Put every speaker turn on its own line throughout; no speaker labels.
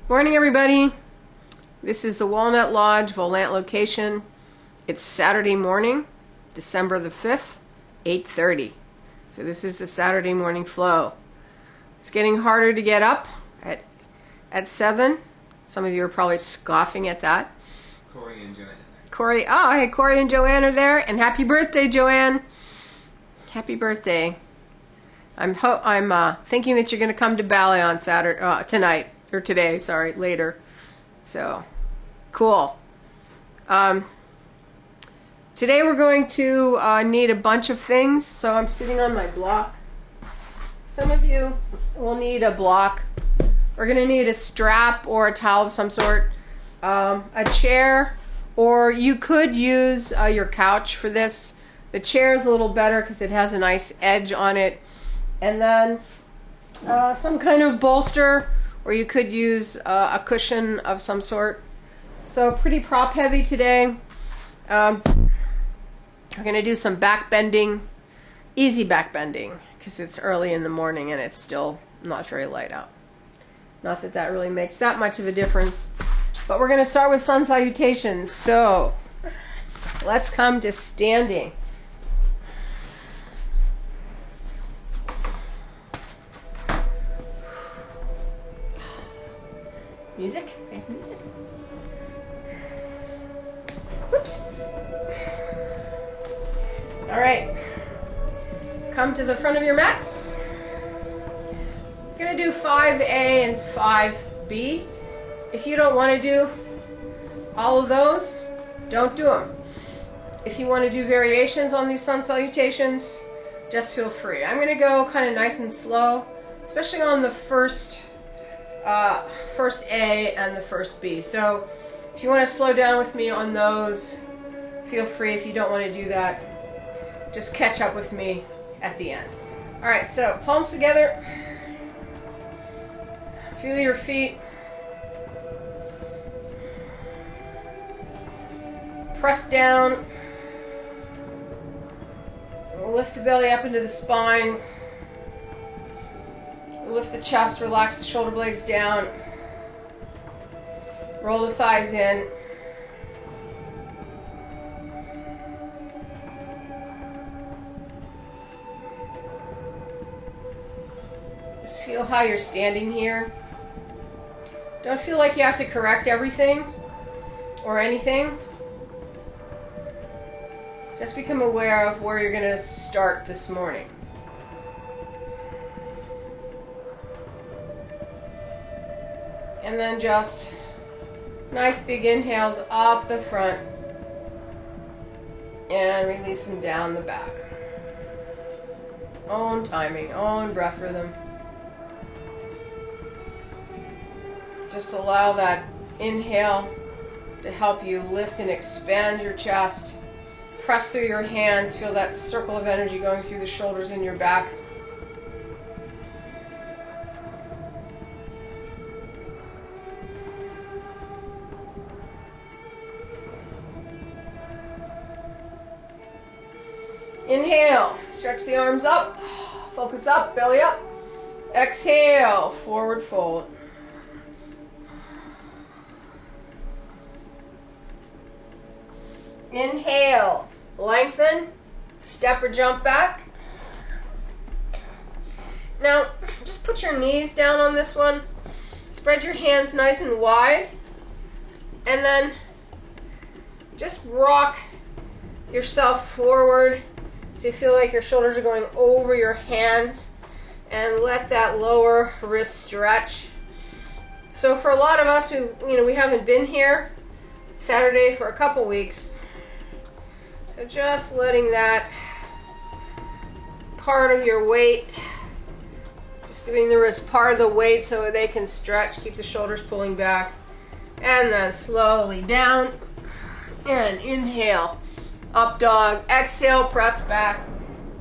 Morning, everybody. This is the Walnut Lodge Volant location. It's Saturday morning, December the 5th, 8:30. So this is the Saturday morning flow. It's getting harder to get up at 7. Some of you are probably scoffing at that.
Corey and Joanne.
Hey, Corey and Joanne are there, and happy birthday, Joanne. Happy birthday. I'm thinking that you're going to come to ballet on Saturday tonight. Or today, sorry, later. So, cool. Today we're going to need a bunch of things. So I'm sitting on my block. Some of you will need a block. We're going to need a strap or a towel of some sort, a chair, or you could use your couch for this. The chair is a little better because it has a nice edge on it. And then some kind of bolster, or you could use a cushion of some sort. So pretty prop heavy today. I'm going to do some back bending, easy back bending, because it's early in the morning and it's still not very light out. Not that that really makes that much of a difference. But we're going to start with sun salutations. So let's come to standing. Music? Okay, music. Whoops. All right. Come to the front of your mats. We're going to do 5A and 5B. If you don't want to do all of those, don't do them. If you want to do variations on these sun salutations, just feel free. I'm going to go kind of nice and slow, especially on the first A and the first B. So if you want to slow down with me on those, feel free. If you don't want to do that, just catch up with me at the end. All right, so palms together. Feel your feet. Press down. We'll lift the belly up into the spine. Lift the chest, relax the shoulder blades down. Roll the thighs in. Just feel how you're standing here. Don't feel like you have to correct everything or anything. Just become aware of where you're going to start this morning. And then just nice big inhales up the front and release them down the back. Own timing, own breath rhythm. Just allow that inhale to help you lift and expand your chest. Press through your hands, feel that circle of energy going through the shoulders and your back. Inhale, stretch the arms up, focus up, belly up. Exhale, forward fold. Inhale, lengthen, step or jump back. Now, just put your knees down on this one. Spread your hands nice and wide. And then just rock yourself forward so you feel like your shoulders are going over your hands, and let that lower wrist stretch. So for a lot of us who, we haven't been here Saturday for a couple weeks, so just letting that part of your weight, just giving the wrist part of the weight so they can stretch, keep the shoulders pulling back, and then slowly down, and inhale. Up dog, exhale, press back,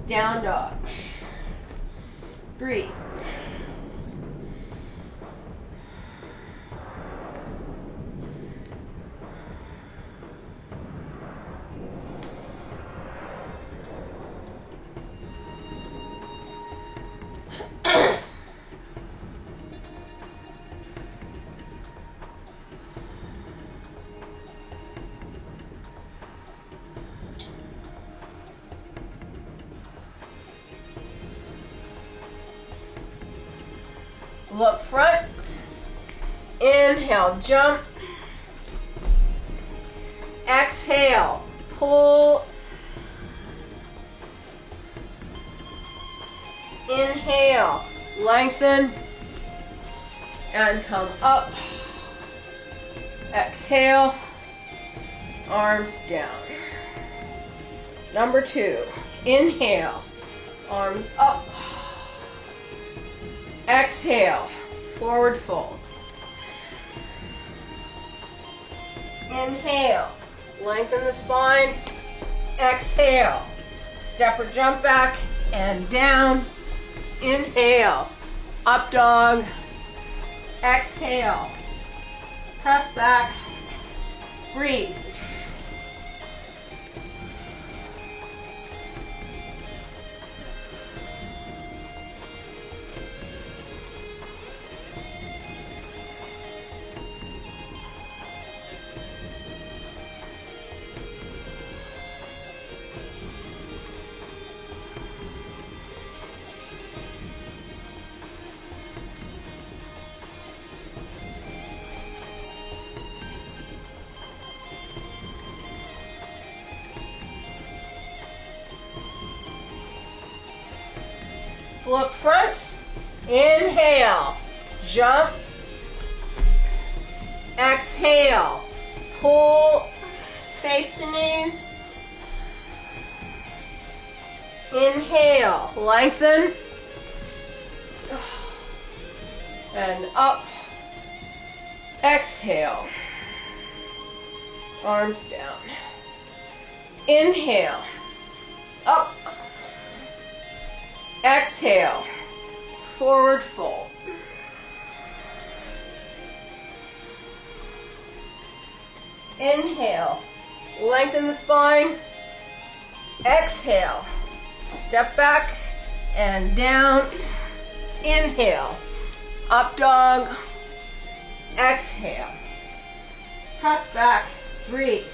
down dog. Breathe. Look front. Inhale, jump. Exhale, pull. Inhale, lengthen and come up. Exhale, arms down. Number 2, inhale, arms up. Exhale, forward fold. Inhale, lengthen the spine. Exhale, step or jump back and down. Inhale, up dog. Exhale, press back, breathe. Look front, inhale, jump, exhale, pull, face to knees, inhale, lengthen, and up, exhale, arms down, inhale, up, exhale, forward fold. Inhale, lengthen the spine. Exhale, step back and down. Inhale, up dog. Exhale, press back, breathe.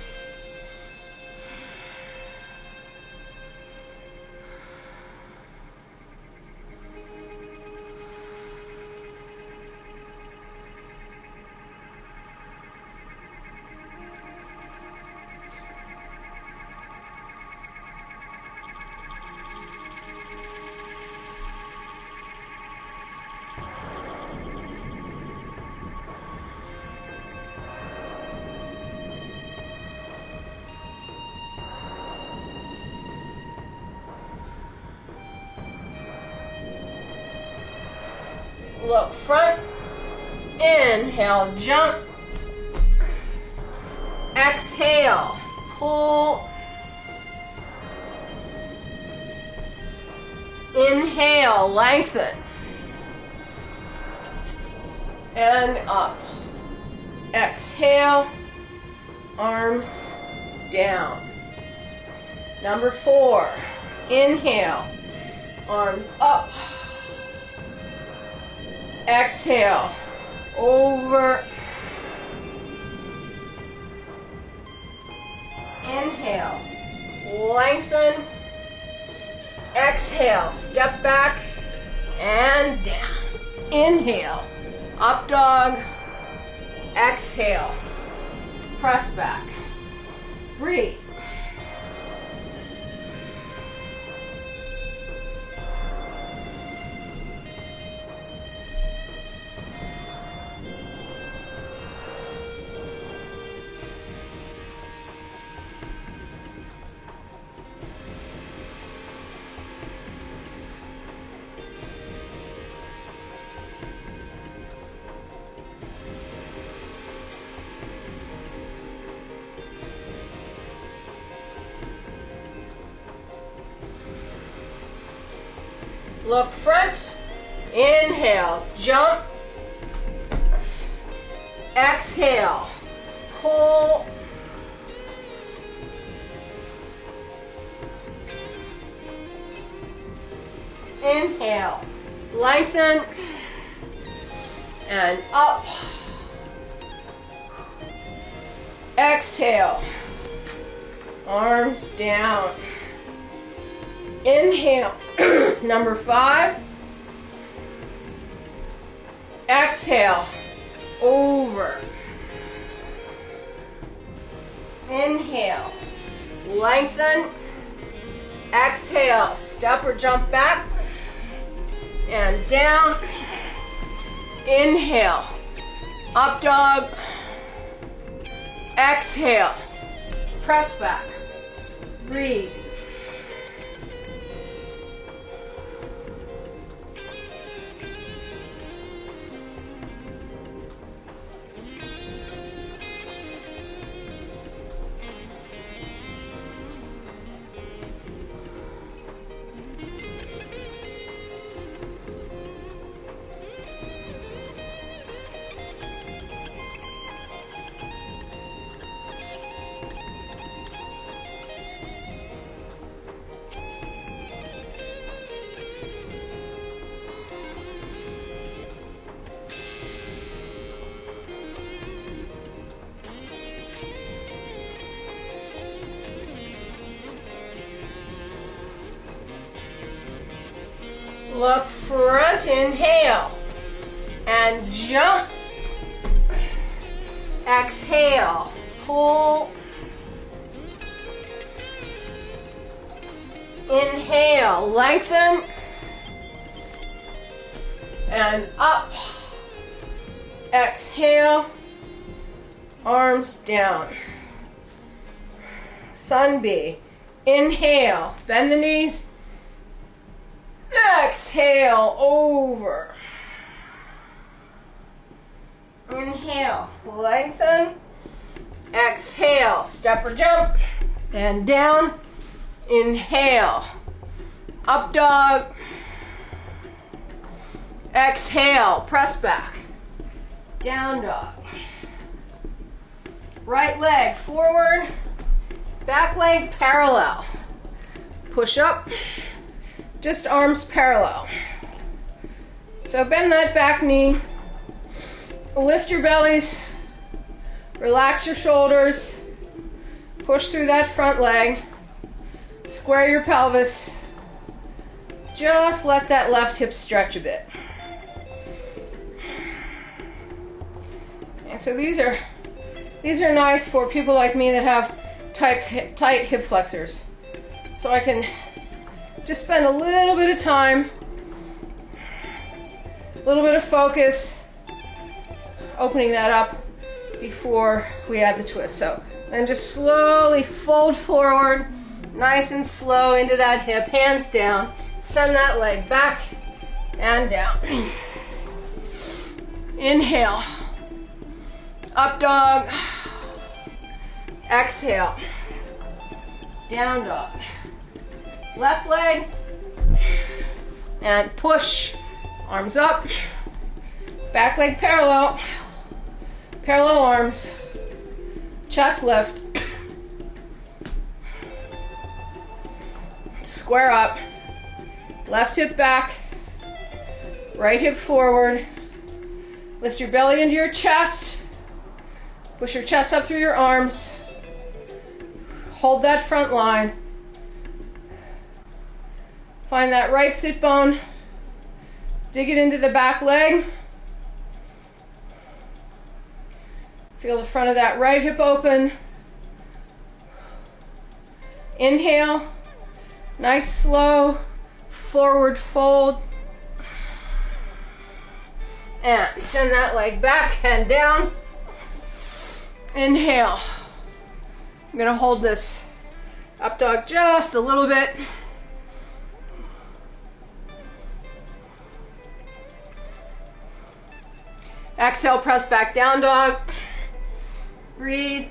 Look front, inhale, jump, exhale, pull, inhale, lengthen, and up, exhale, arms down. Number 4, inhale, arms up. Exhale, over. Inhale, lengthen. Exhale, step back and down. Inhale, up dog. Exhale, press back. Breathe. Look front, inhale, jump, exhale, pull, inhale, lengthen, and up, exhale, arms down. Inhale, number 5. Exhale, over. Inhale, lengthen. Exhale, step or jump back and down. Inhale, up dog. Exhale, press back. Breathe. Look front, inhale, and jump. Exhale, pull. Inhale, lengthen, and up. Exhale, arms down. Sun bee. Inhale, bend the knees. Exhale, over. Inhale, lengthen. Exhale, step or jump. And down. Inhale, up dog. Exhale, press back. Down dog. Right leg forward. Back leg parallel. Push up. Just arms parallel. So bend that back knee. Lift your bellies. Relax your shoulders. Push through that front leg. Square your pelvis. Just let that left hip stretch a bit. And so these are nice for people like me that have tight hip flexors. So I can just spend a little bit of time, a little bit of focus, opening that up before we add the twist. So then just slowly fold forward, nice and slow into that hip, hands down. Send that leg back and down. Inhale, up dog. Exhale, down dog. Left leg, and push, arms up, back leg parallel, parallel arms, chest lift, square up, left hip back, right hip forward, lift your belly into your chest, push your chest up through your arms, hold that front line. Find that right sit bone, dig it into the back leg. Feel the front of that right hip open. Inhale, nice slow forward fold. And send that leg back and down. Inhale. I'm gonna hold this up dog just a little bit. Exhale, press back down dog. Breathe.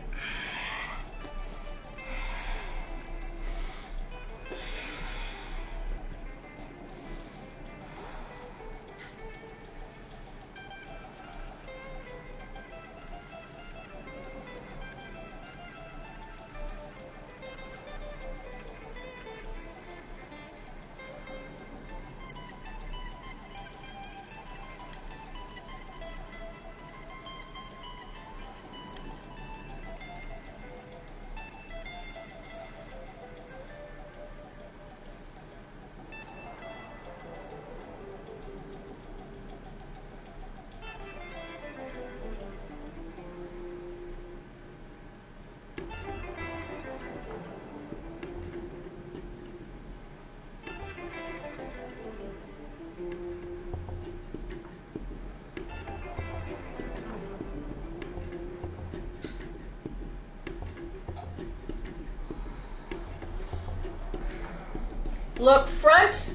Look front.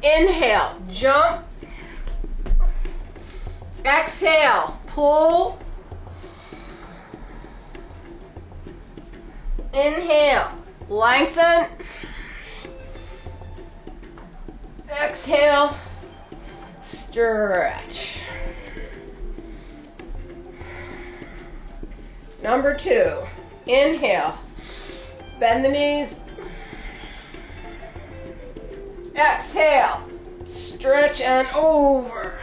Inhale, jump. Exhale, pull. Inhale, lengthen. Exhale, stretch. Number 2, inhale, bend the knees. Exhale, stretch and over.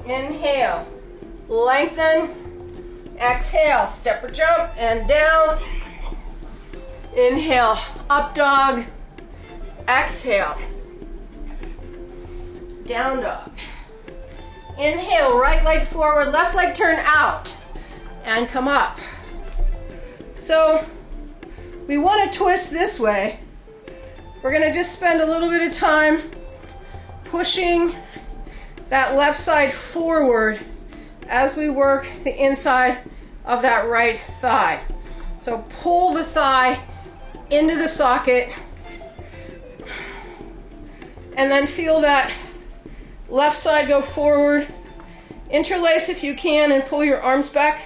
Inhale, lengthen. Exhale, step or jump and down. Inhale, up dog. Exhale, down dog. Inhale, right leg forward, left leg turn out and come up. So we want to twist this way. We're going to just spend a little bit of time pushing that left side forward as we work the inside of that right thigh. So pull the thigh into the socket and then feel that left side go forward. Interlace if you can and pull your arms back.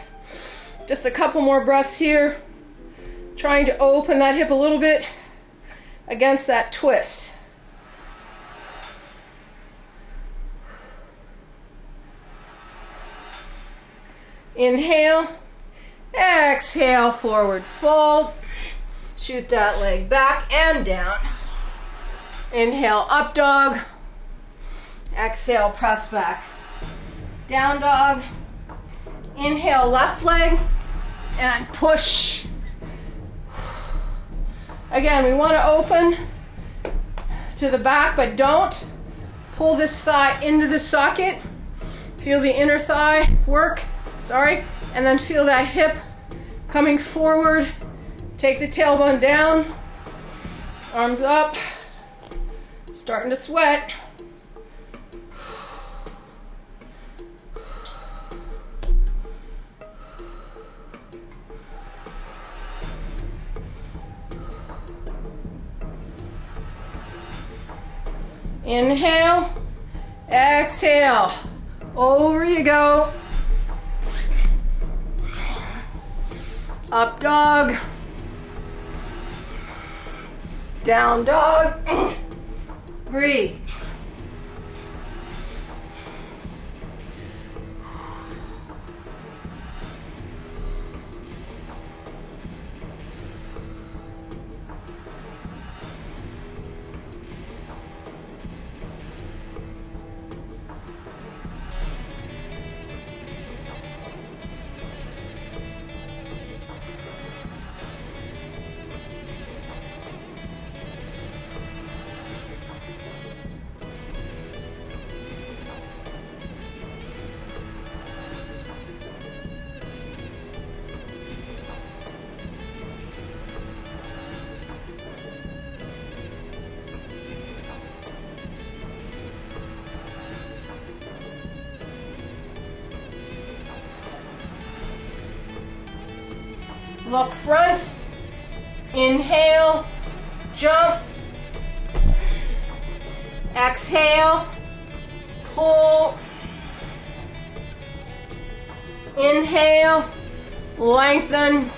Just a couple more breaths here. Trying to open that hip a little bit against that twist. Inhale, exhale, forward fold. Shoot that leg back and down. Inhale, up dog. Exhale, press back. Down dog. Inhale, left leg and push. Again, we want to open to the back, but don't pull this thigh into the socket. Feel the inner thigh work, and then feel that hip coming forward. Take the tailbone down, arms up, starting to sweat. Inhale, exhale, over you go. Up dog, down dog, breathe. Look front, inhale, jump, exhale, pull, inhale, lengthen,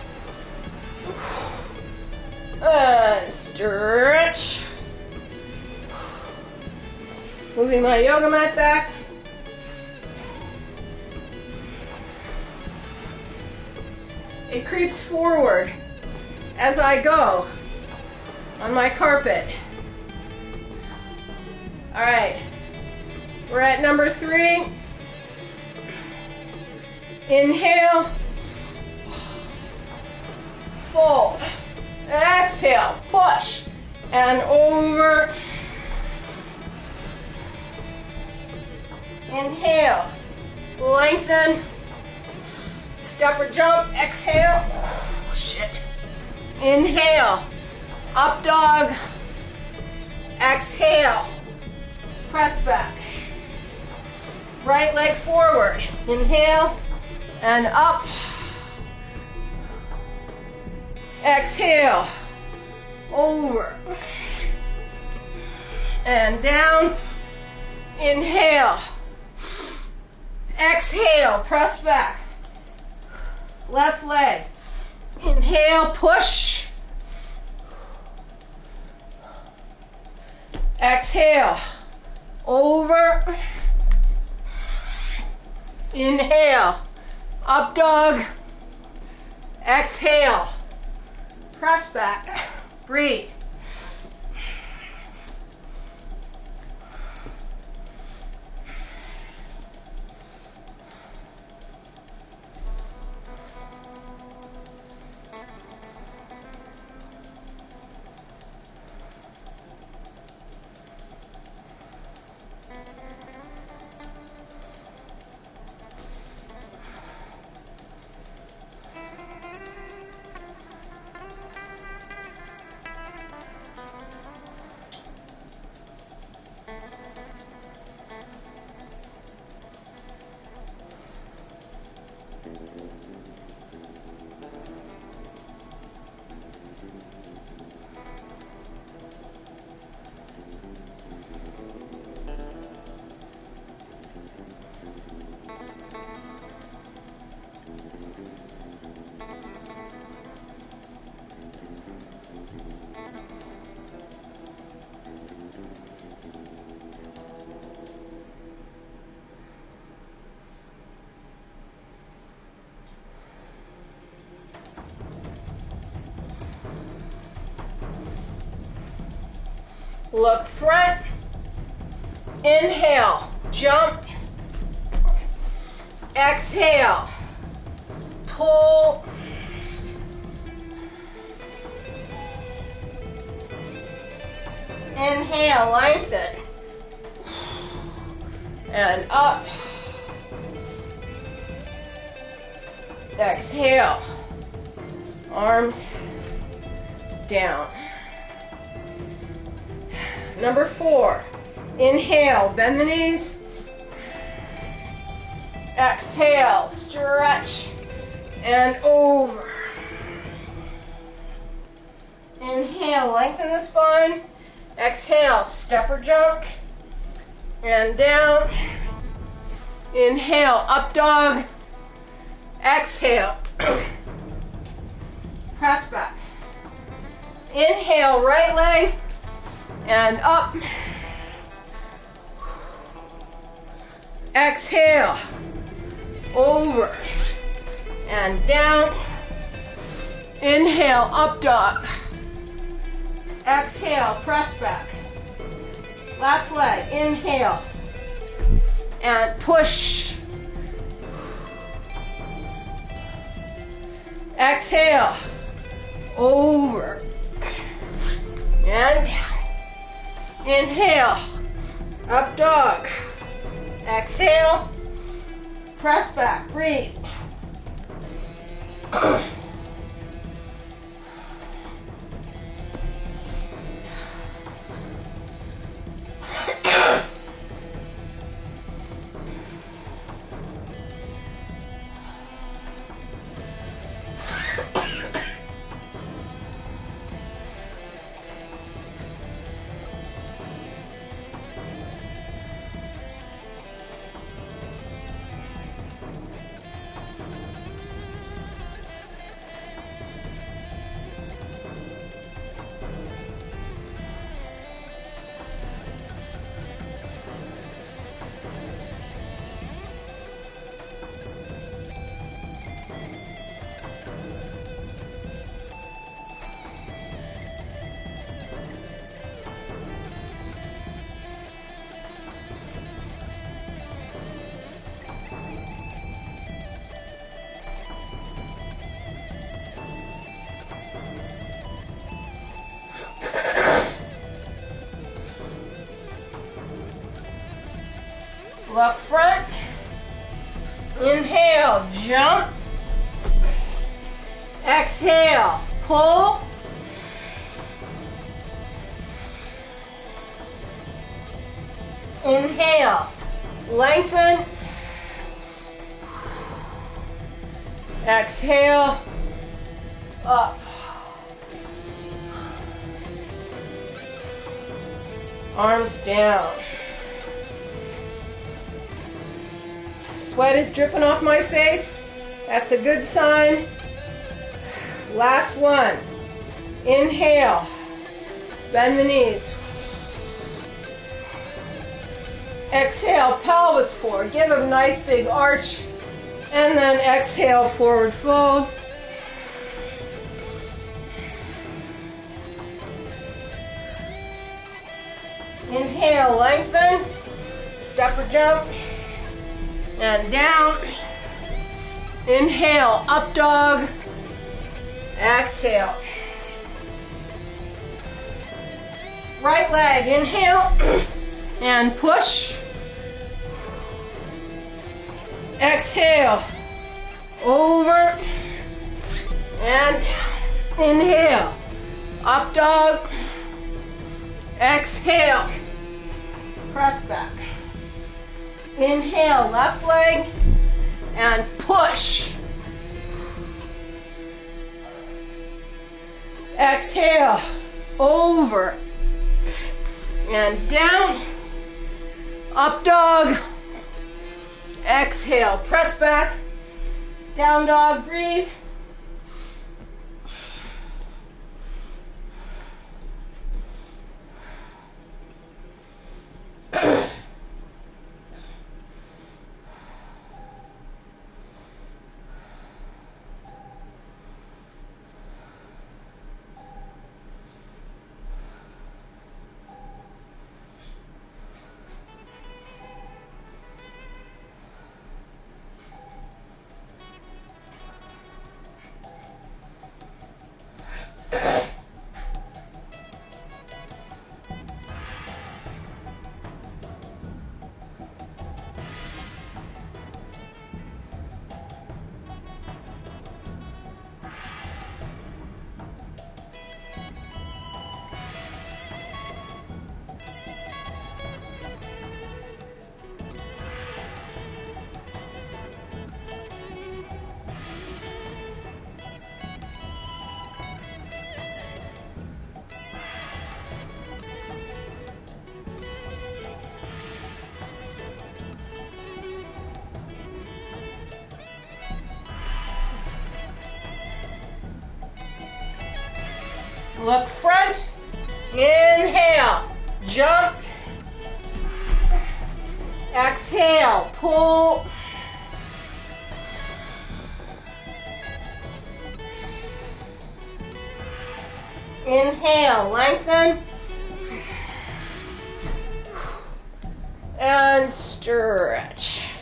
and stretch. Moving my yoga mat back. It creeps forward as I go on my carpet. All right, we're at number 3. Inhale, fold, exhale, push, and over. Inhale, lengthen. Step or jump, exhale, oh, shit. Inhale, up dog, exhale, press back. Right leg forward, inhale, and up. Exhale, over and down. Inhale, exhale, press back. Left leg, inhale, push. Exhale, over. Inhale, up dog. Exhale, press back, breathe. Look front, inhale, jump, exhale, pull, inhale, lengthen, and up, exhale, arms down. Number 4, inhale, bend the knees. Exhale, stretch and over. Inhale, lengthen the spine. Exhale, step or jump and down. Inhale, up dog. Exhale, press back. Inhale, right leg and up. Exhale, over and down. Inhale, up dog. Exhale, press back. Left leg, inhale and push. Exhale, over and down. Inhale, up dog. Exhale, press back, breathe. Look front. Inhale, jump. Exhale, pull. Inhale, lengthen. Exhale, up. Arms down. Sweat is dripping off my face. That's a good sign. Last one. Inhale. Bend the knees. Exhale, pelvis forward. Give a nice big arch. And then exhale, forward fold. Inhale, lengthen. Step or jump. And down. Inhale, up dog. Exhale. Right leg, inhale. And push. Exhale. Over. And inhale. Up dog. Exhale. Press back. Inhale, left leg. And push. Exhale. Over. And down. Up dog. Exhale. Press back. Down dog. Breathe. Look front. Inhale. Jump. Exhale. Pull. Inhale. Lengthen. And stretch.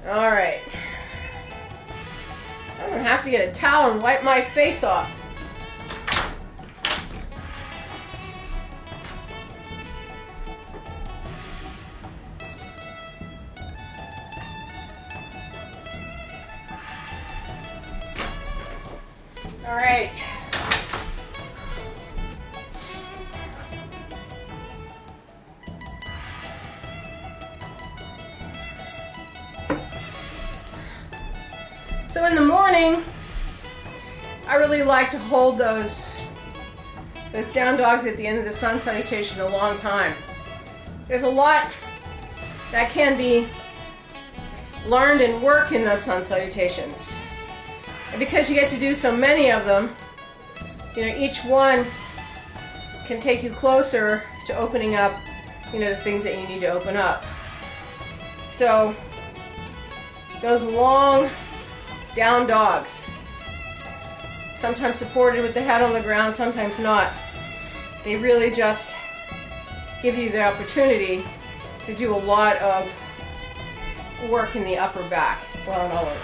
All right. I'm gonna have to get a towel and wipe my face off. All right. So in the morning, I really like to hold those down dogs at the end of the sun salutation a long time. There's a lot that can be learned and worked in those sun salutations. And because you get to do so many of them, each one can take you closer to opening up, the things that you need to open up. So those long down dogs, sometimes supported with the head on the ground, sometimes not. They really just give you the opportunity to do a lot of work in the upper back, well, and all over.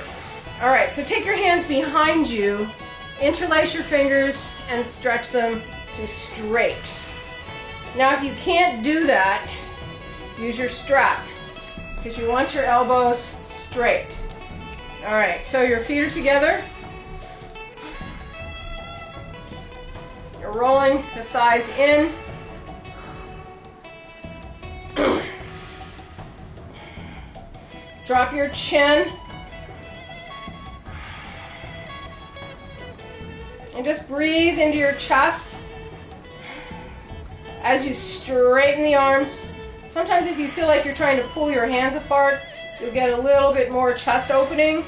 All right, so take your hands behind you, interlace your fingers, and stretch them to straight. Now, if you can't do that, use your strap, because you want your elbows straight. All right, so your feet are together. You're rolling the thighs in. Drop your chin. And just breathe into your chest. As you straighten the arms, sometimes if you feel like you're trying to pull your hands apart, you'll get a little bit more chest opening.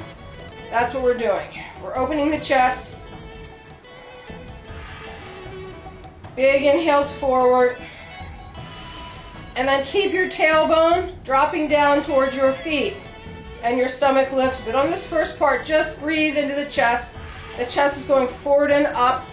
That's what we're doing. We're opening the chest. Big inhales forward. And then keep your tailbone dropping down towards your feet and your stomach lifted. But on this first part, just breathe into the chest. The chest is going forward and up.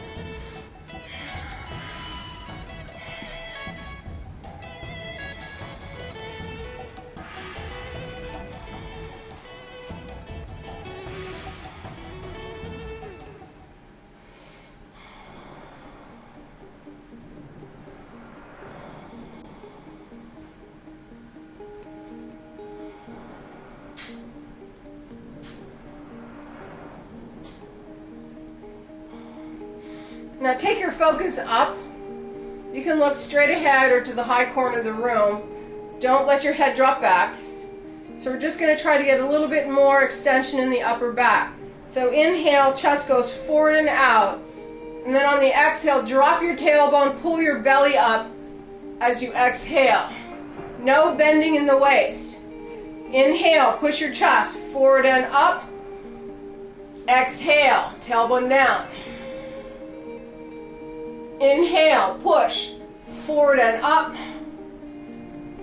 Now take your focus up. You can look straight ahead or to the high corner of the room. Don't let your head drop back. So we're just going to try to get a little bit more extension in the upper back. So inhale, chest goes forward and out. And then on the exhale, drop your tailbone, pull your belly up as you exhale. No bending in the waist. Inhale, push your chest forward and up. Exhale, tailbone down. Inhale, push, forward and up.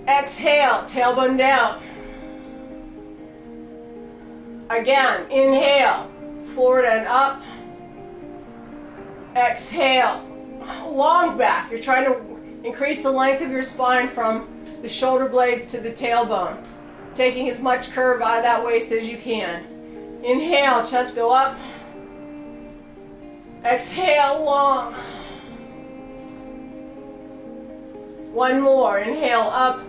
Exhale, tailbone down. Again, inhale, forward and up. Exhale, long back. You're trying to increase the length of your spine from the shoulder blades to the tailbone, taking as much curve out of that waist as you can. Inhale, chest go up. Exhale, long. One more. Inhale up.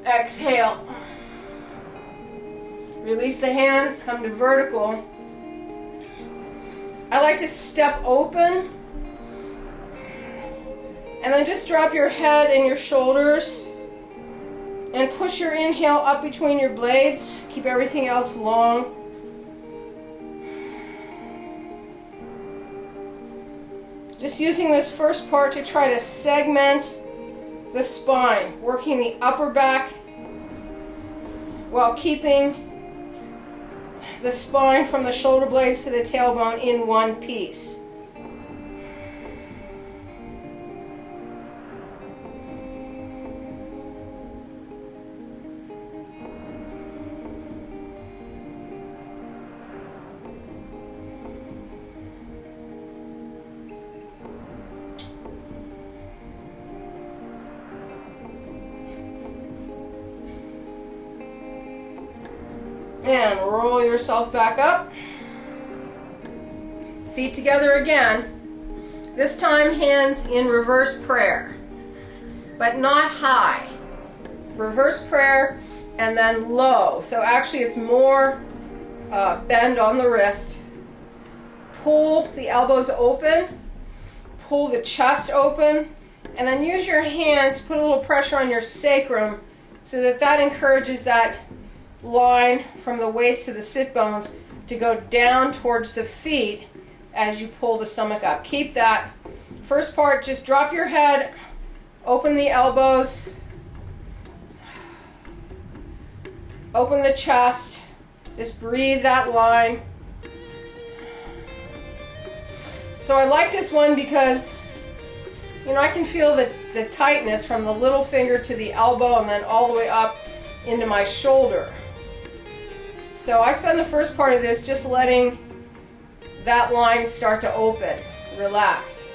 Exhale. Release the hands. Come to vertical. I like to step open. And then just drop your head and your shoulders. And push your inhale up between your blades. Keep everything else long. Just using this first part to try to segment the spine, working the upper back while keeping the spine from the shoulder blades to the tailbone in one piece. And roll yourself back up. Feet together again. This time hands in reverse prayer, but not high. Reverse prayer and then low. So actually it's more bend on the wrist. Pull the elbows open. Pull the chest open. And then use your hands, put a little pressure on your sacrum so that encourages that line from the waist to the sit bones to go down towards the feet as you pull the stomach up. Keep that. First part, just drop your head, open the elbows, open the chest, just breathe that line. So I like this one because, you know, I can feel the tightness from the little finger to the elbow and then all the way up into my shoulder. So I spend the first part of this just letting that line start to open, relax,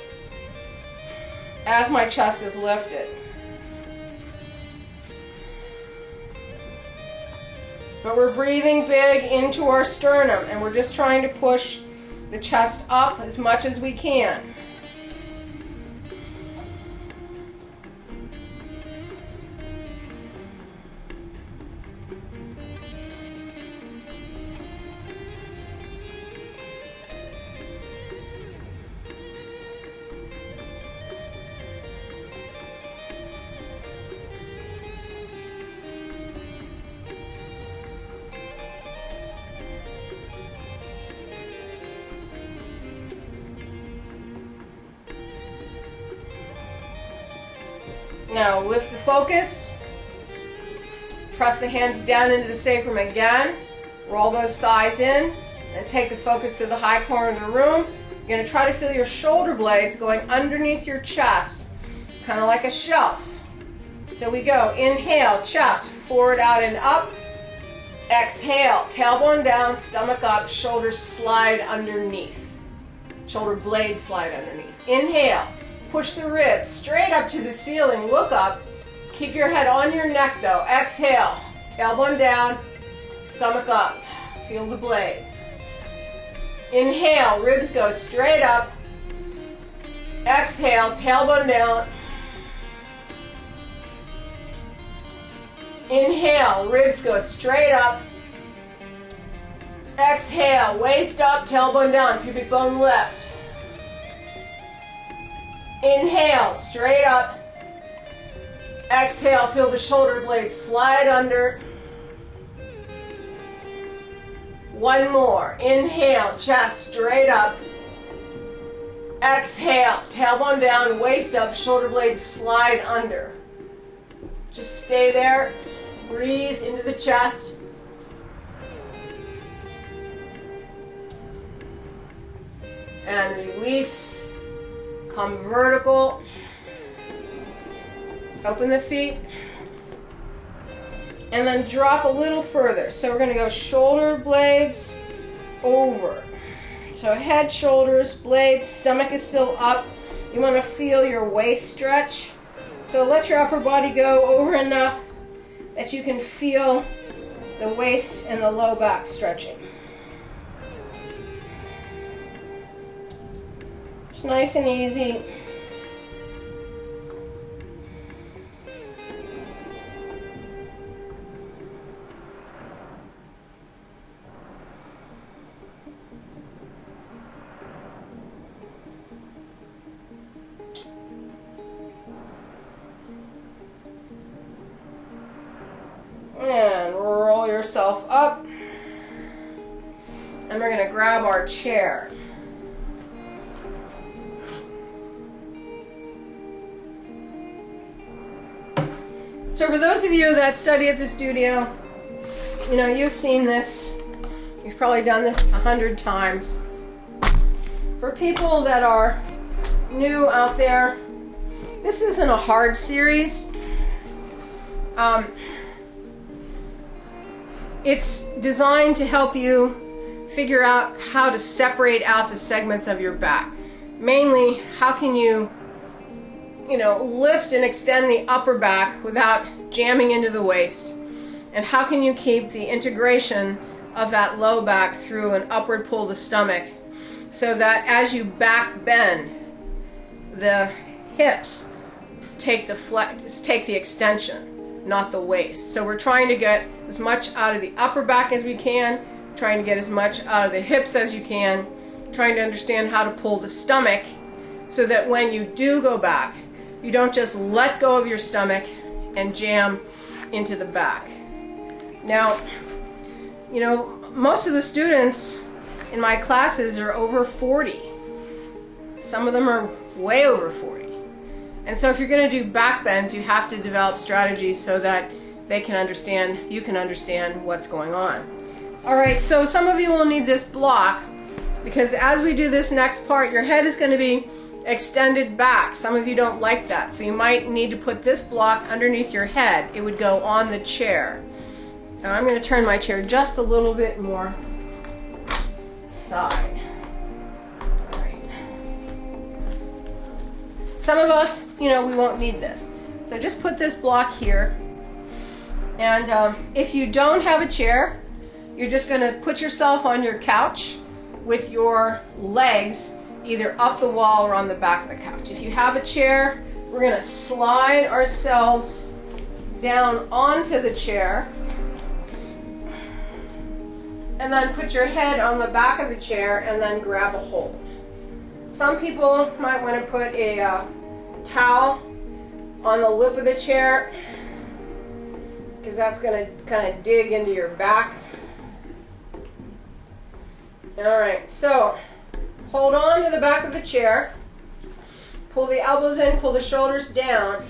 as my chest is lifted. But we're breathing big into our sternum and we're just trying to push the chest up as much as we can. Now lift the focus. Press the hands down into the sacrum again. Roll those thighs in. And take the focus to the high corner of the room. You're going to try to feel your shoulder blades going underneath your chest, kind of like a shelf. So we go. Inhale, chest, forward, out, and up. Exhale, tailbone down, stomach up, shoulders slide underneath. Shoulder blades slide underneath. Inhale, push the ribs straight up to the ceiling. Look up. Keep your head on your neck though. Exhale, tailbone down, stomach up. Feel the blades. Inhale, ribs go straight up. Exhale, tailbone down. Inhale, ribs go straight up. Exhale, waist up, tailbone down, pubic bone lift. Inhale, straight up. Exhale, feel the shoulder blades slide under. One more. Inhale, chest straight up. Exhale, tailbone down, waist up, shoulder blades slide under. Just stay there. Breathe into the chest. And release. Come vertical. Open the feet. And then drop a little further. So we're going to go shoulder blades over. So head, shoulders, blades, stomach is still up. You want to feel your waist stretch. So let your upper body go over enough that you can feel the waist and the low back stretching. It's nice and easy. And roll yourself up. And we're going to grab our chair. So for those of you that study at the studio, you know, you've seen this. You've probably done this 100 times. For people that are new out there, this isn't a hard series. It's designed to help you figure out how to separate out the segments of your back. Mainly, how can you lift and extend the upper back without jamming into the waist? And how can you keep the integration of that low back through an upward pull the stomach so that as you back bend, the hips take the extension, not the waist. So we're trying to get as much out of the upper back as we can, trying to get as much out of the hips as you can, trying to understand how to pull the stomach so that when you do go back, you don't just let go of your stomach and jam into the back. Now, most of the students in my classes are over 40. Some of them are way over 40. And so if you're going to do back bends, you have to develop strategies so that you can understand what's going on. All right, so some of you will need this block because as we do this next part, your head is going to be extended back. Some of you don't like that, so you might need to put this block underneath your head. It would go on the chair. Now I'm going to turn my chair just a little bit more side. All right. Some of us, we won't need this. So just put this block here. And if you don't have a chair, you're just going to put yourself on your couch with your legs either up the wall or on the back of the couch. If you have a chair, we're going to slide ourselves down onto the chair and then put your head on the back of the chair and then grab a hold. Some people might want to put a towel on the lip of the chair because that's going to kind of dig into your back. All right, so hold on to the back of the chair, pull the elbows in, pull the shoulders down,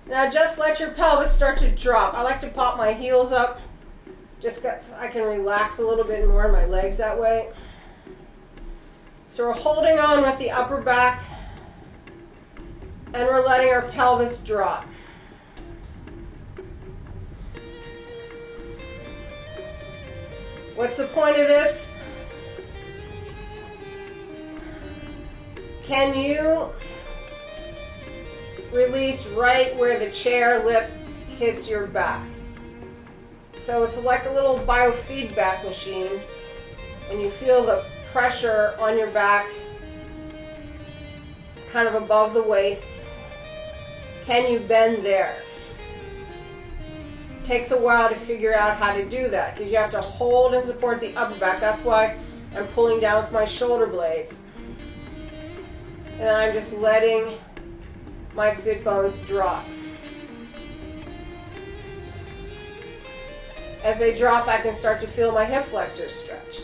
Now just let your pelvis start to drop. I like to pop my heels up just so I can relax a little bit more in my legs that way. So we're holding on with the upper back and we're letting our pelvis drop. What's the point of this? Can you release right where the chair lip hits your back? So it's like a little biofeedback machine, and you feel the pressure on your back kind of above the waist. Can you bend there? It takes a while to figure out how to do that because you have to hold and support the upper back. That's why I'm pulling down with my shoulder blades. And then I'm just letting my sit bones drop. As they drop, I can start to feel my hip flexors stretch.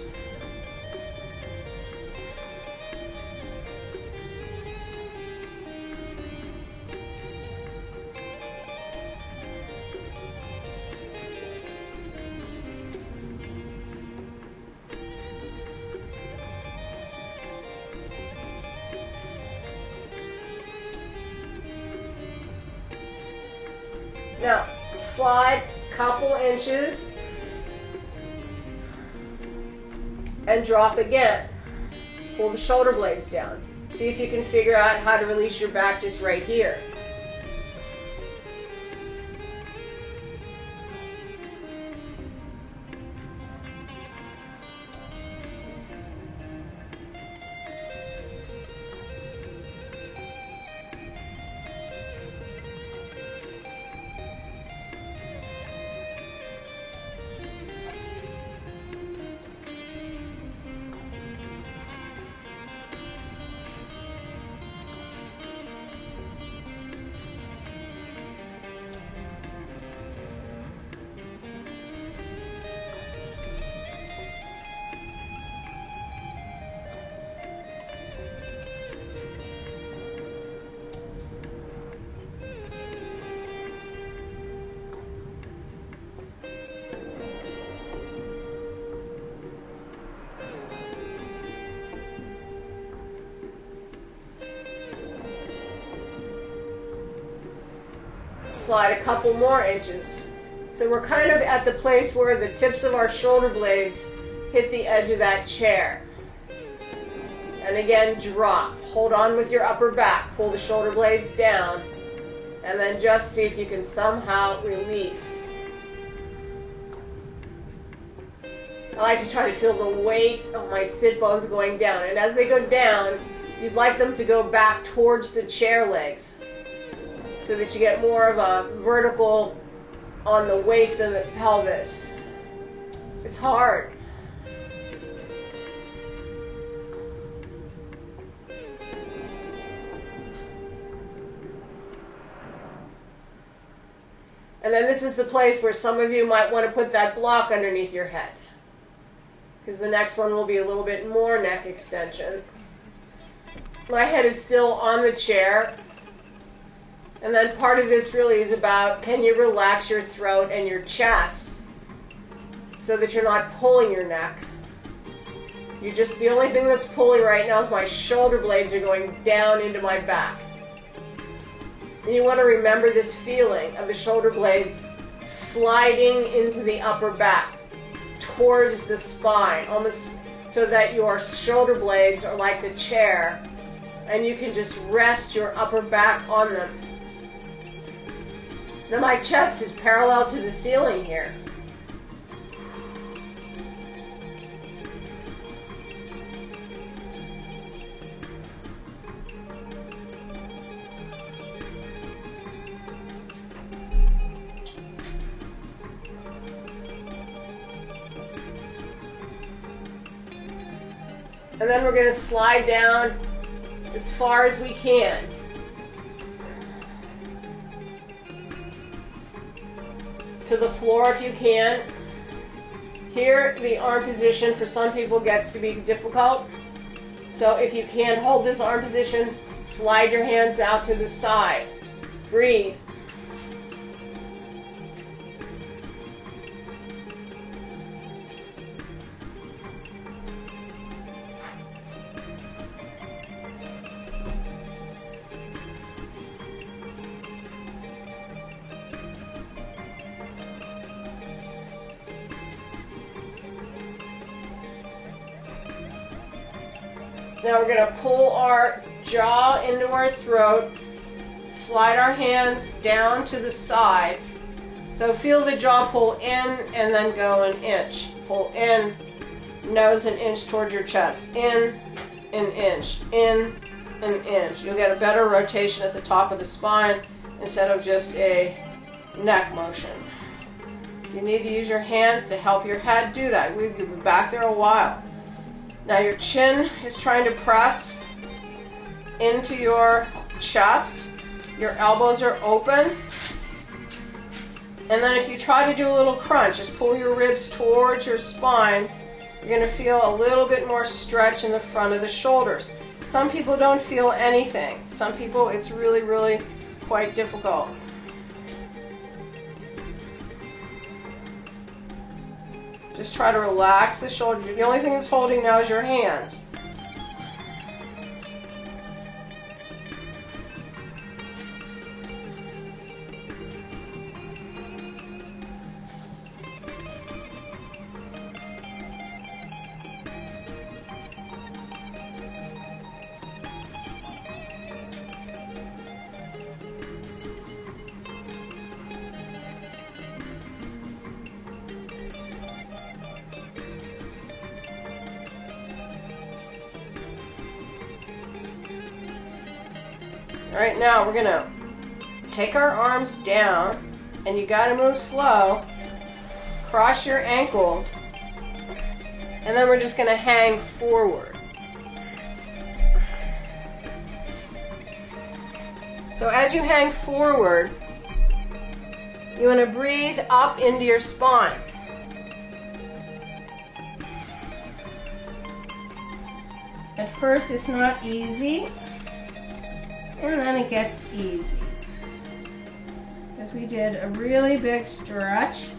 Now, slide a couple inches and drop again. Pull the shoulder blades down. See if you can figure out how to release your back just right here. Slide a couple more inches. So we're kind of at the place where the tips of our shoulder blades hit the edge of that chair. And again, drop. Hold on with your upper back. Pull the shoulder blades down. And then just see if you can somehow release. I like to try to feel the weight of my sit bones going down. And as they go down, you'd like them to go back towards the chair legs, so that you get more of a vertical on the waist and the pelvis. It's hard. And then this is the place where some of you might want to put that block underneath your head, because the next one will be a little bit more neck extension. My head is still on the chair. And then part of this really is about, can you relax your throat and your chest so that you're not pulling your neck. The only thing that's pulling right now is my shoulder blades are going down into my back. And you want to remember this feeling of the shoulder blades sliding into the upper back towards the spine, almost so that your shoulder blades are like the chair and you can just rest your upper back on them. Now my chest is parallel to the ceiling here. And then we're going to slide down as far as we can. To the floor if you can. Here, the arm position for some people gets to be difficult. So if you can hold this arm position, slide your hands out to the side. Breathe. Now we're going to pull our jaw into our throat, slide our hands down to the side. So feel the jaw pull in and then go an inch. Pull in, nose an inch towards your chest. In, an inch. In, an inch. You'll get a better rotation at the top of the spine instead of just a neck motion. If you need to use your hands to help your head, do that. We've been back there a while. Now your chin is trying to press into your chest. Your elbows are open. And then if you try to do a little crunch, just pull your ribs towards your spine. You're going to feel a little bit more stretch in the front of the shoulders. Some people don't feel anything. Some people, it's really, really quite difficult. Just try to relax the shoulders. The only thing that's holding now is your hands. All right, now we're gonna take our arms down, and you gotta move slow. Cross your ankles, and then we're just gonna hang forward. So as you hang forward, you wanna breathe up into your spine. At first, it's not easy. And then it gets easy. Because we did a really big stretch.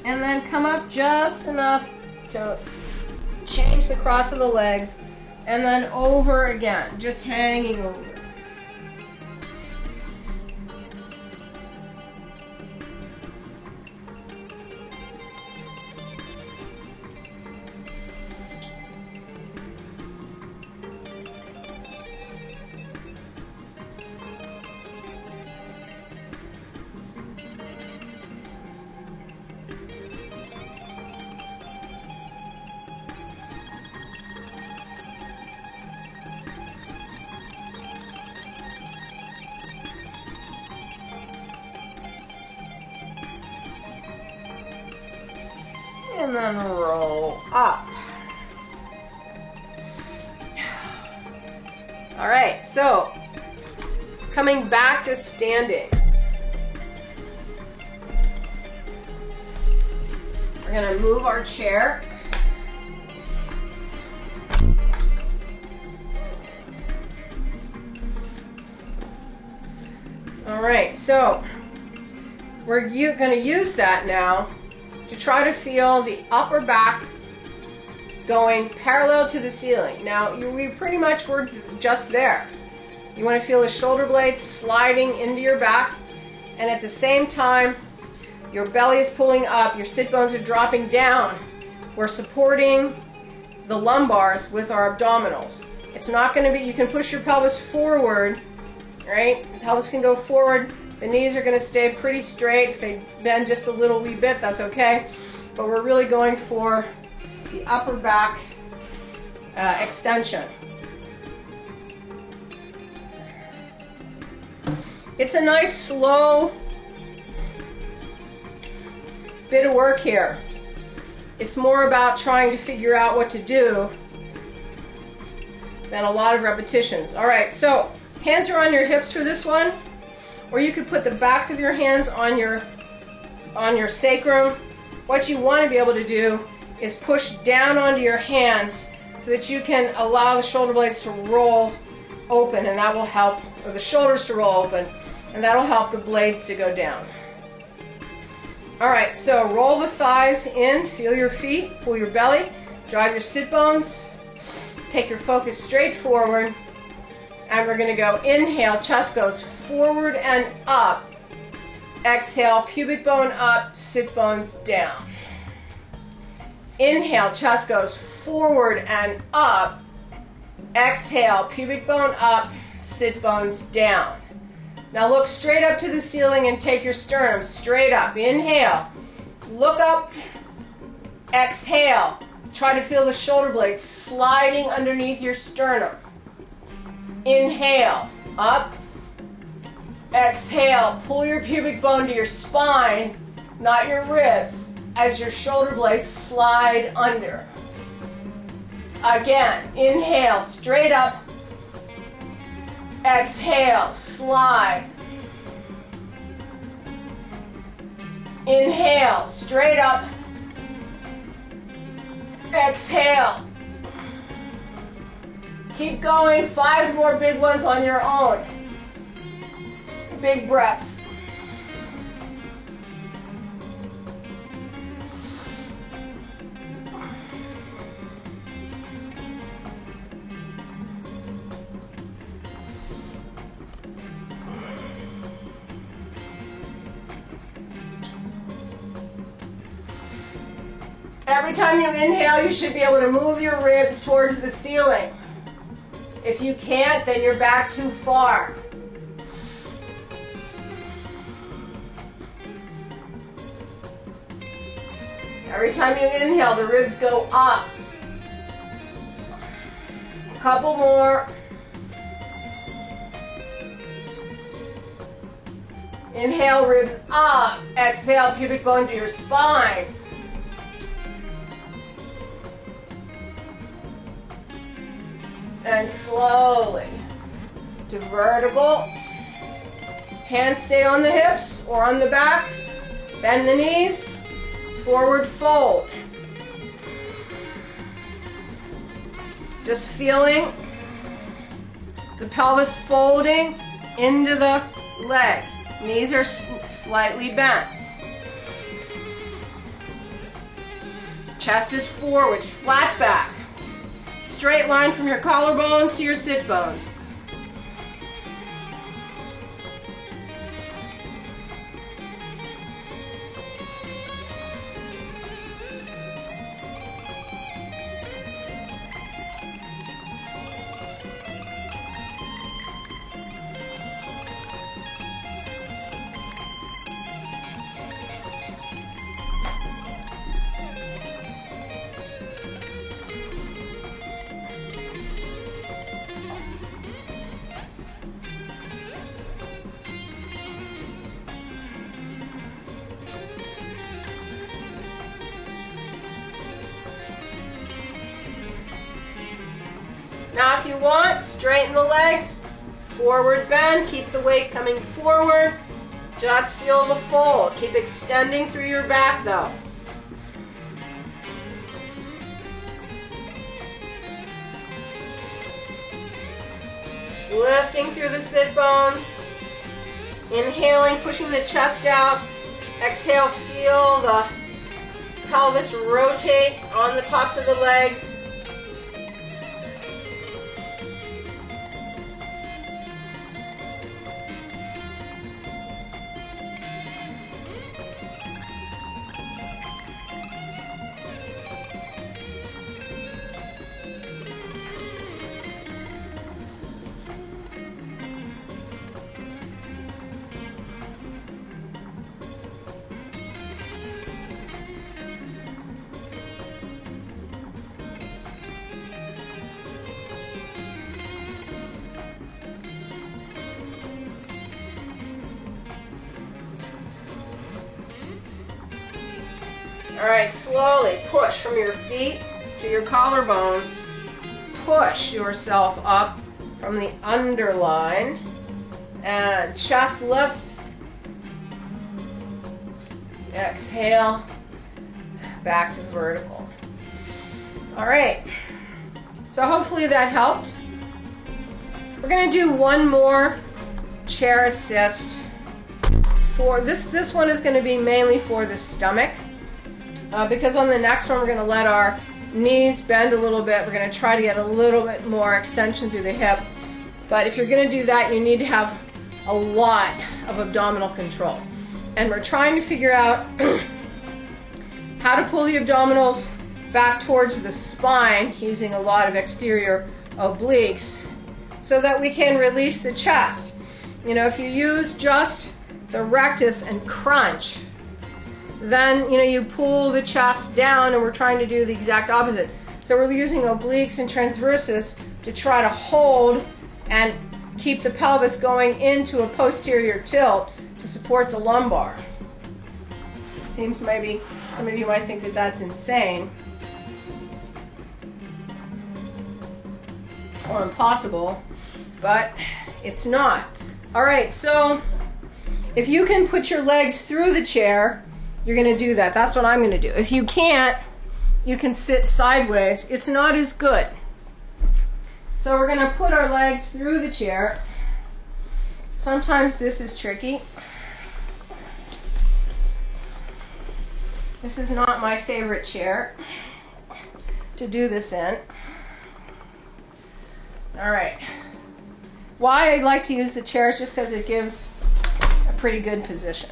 And then come up just enough to change the cross of the legs, and then over again, just hanging over. And then roll up. All right, so coming back to standing. We're gonna move our chair. All right, so we're gonna use that now to try to feel the upper back going parallel to the ceiling. Now, we pretty much were just there. You want to feel the shoulder blades sliding into your back, and at the same time, your belly is pulling up, your sit bones are dropping down. We're supporting the lumbars with our abdominals. It's not going to be, you can push your pelvis forward, right? The pelvis can go forward. The knees are going to stay pretty straight. If they bend just a little wee bit, that's okay. But we're really going for the upper back extension. It's a nice slow bit of work here. It's more about trying to figure out what to do than a lot of repetitions. All right, so hands are on your hips for this one. Or you could put the backs of your hands on your sacrum. What you want to be able to do is push down onto your hands so that you can allow the shoulder blades to roll open, and that will help, or the shoulders to roll open, and that'll help the blades to go down. All right, so roll the thighs in, feel your feet, pull your belly, drive your sit bones, take your focus straight forward, and we're gonna go inhale, chest goes forward and up. Exhale, pubic bone up, sit bones down. Inhale, chest goes forward and up. Exhale, pubic bone up, sit bones down. Now look straight up to the ceiling and take your sternum straight up. Inhale, look up, exhale. Try to feel the shoulder blades sliding underneath your sternum. Inhale, up, exhale, pull your pubic bone to your spine, not your ribs, as your shoulder blades slide under. Again, inhale, straight up, exhale, slide. Inhale, straight up, exhale. Keep going, 5 more big ones on your own. Big breaths. Every time you inhale, you should be able to move your ribs towards the ceiling. If you can't, then you're back too far. Every time you inhale, the ribs go up. A couple more. Inhale, ribs up. Exhale, pubic bone to your spine. And slowly to vertical. Hands stay on the hips or on the back. Bend the knees. Forward fold. Just feeling the pelvis folding into the legs. Knees are slightly bent. Chest is forward, flat back. Straight line from your collarbones to your sit bones. Now if you want, straighten the legs, forward bend, keep the weight coming forward, just feel the fold. Keep extending through your back though. Lifting through the sit bones, inhaling, pushing the chest out, exhale, feel the pelvis rotate on the tops of the legs. All right, slowly push from your feet to your collarbones. Push yourself up from the underline and chest lift. Exhale, back to vertical. All right, so hopefully that helped. We're gonna do one more chair assist. For this one is gonna be mainly for the stomach, because on the next one we're gonna let our knees bend a little bit. We're gonna try to get a little bit more extension through the hip. But if you're gonna do that, you need to have a lot of abdominal control. And we're trying to figure out how to pull the abdominals back towards the spine using a lot of exterior obliques so that we can release the chest. You know, if you use just the rectus and crunch, then you pull the chest down, and we're trying to do the exact opposite. So we're using obliques and transversus to try to hold and keep the pelvis going into a posterior tilt to support the lumbar. Seems maybe some of you might think that that's insane or impossible, but it's not. All right, so if you can put your legs through the chair, you're going to do that. That's what I'm going to do. If you can't, you can sit sideways. It's not as good. So we're going to put our legs through the chair. Sometimes this is tricky. This is not my favorite chair to do this in. All right. Why I like to use the chair is just because it gives a pretty good position.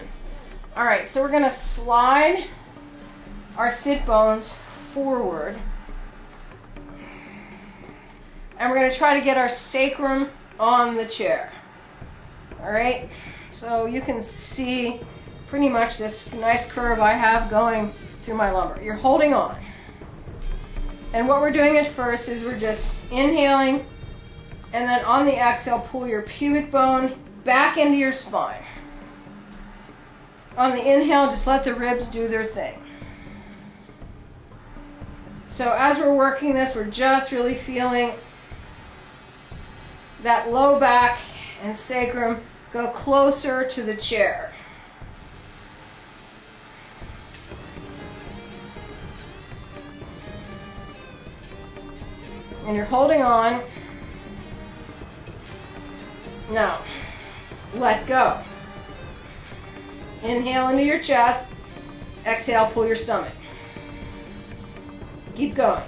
All right, so we're going to slide our sit bones forward. And we're going to try to get our sacrum on the chair. All right, so you can see pretty much this nice curve I have going through my lumbar. You're holding on. And what we're doing at first is we're just inhaling, and then on the exhale, pull your pubic bone back into your spine. On the inhale, just let the ribs do their thing. So as we're working this, we're just really feeling that low back and sacrum go closer to the chair. And you're holding on. Now, let go. Inhale into your chest. Exhale, pull your stomach. Keep going.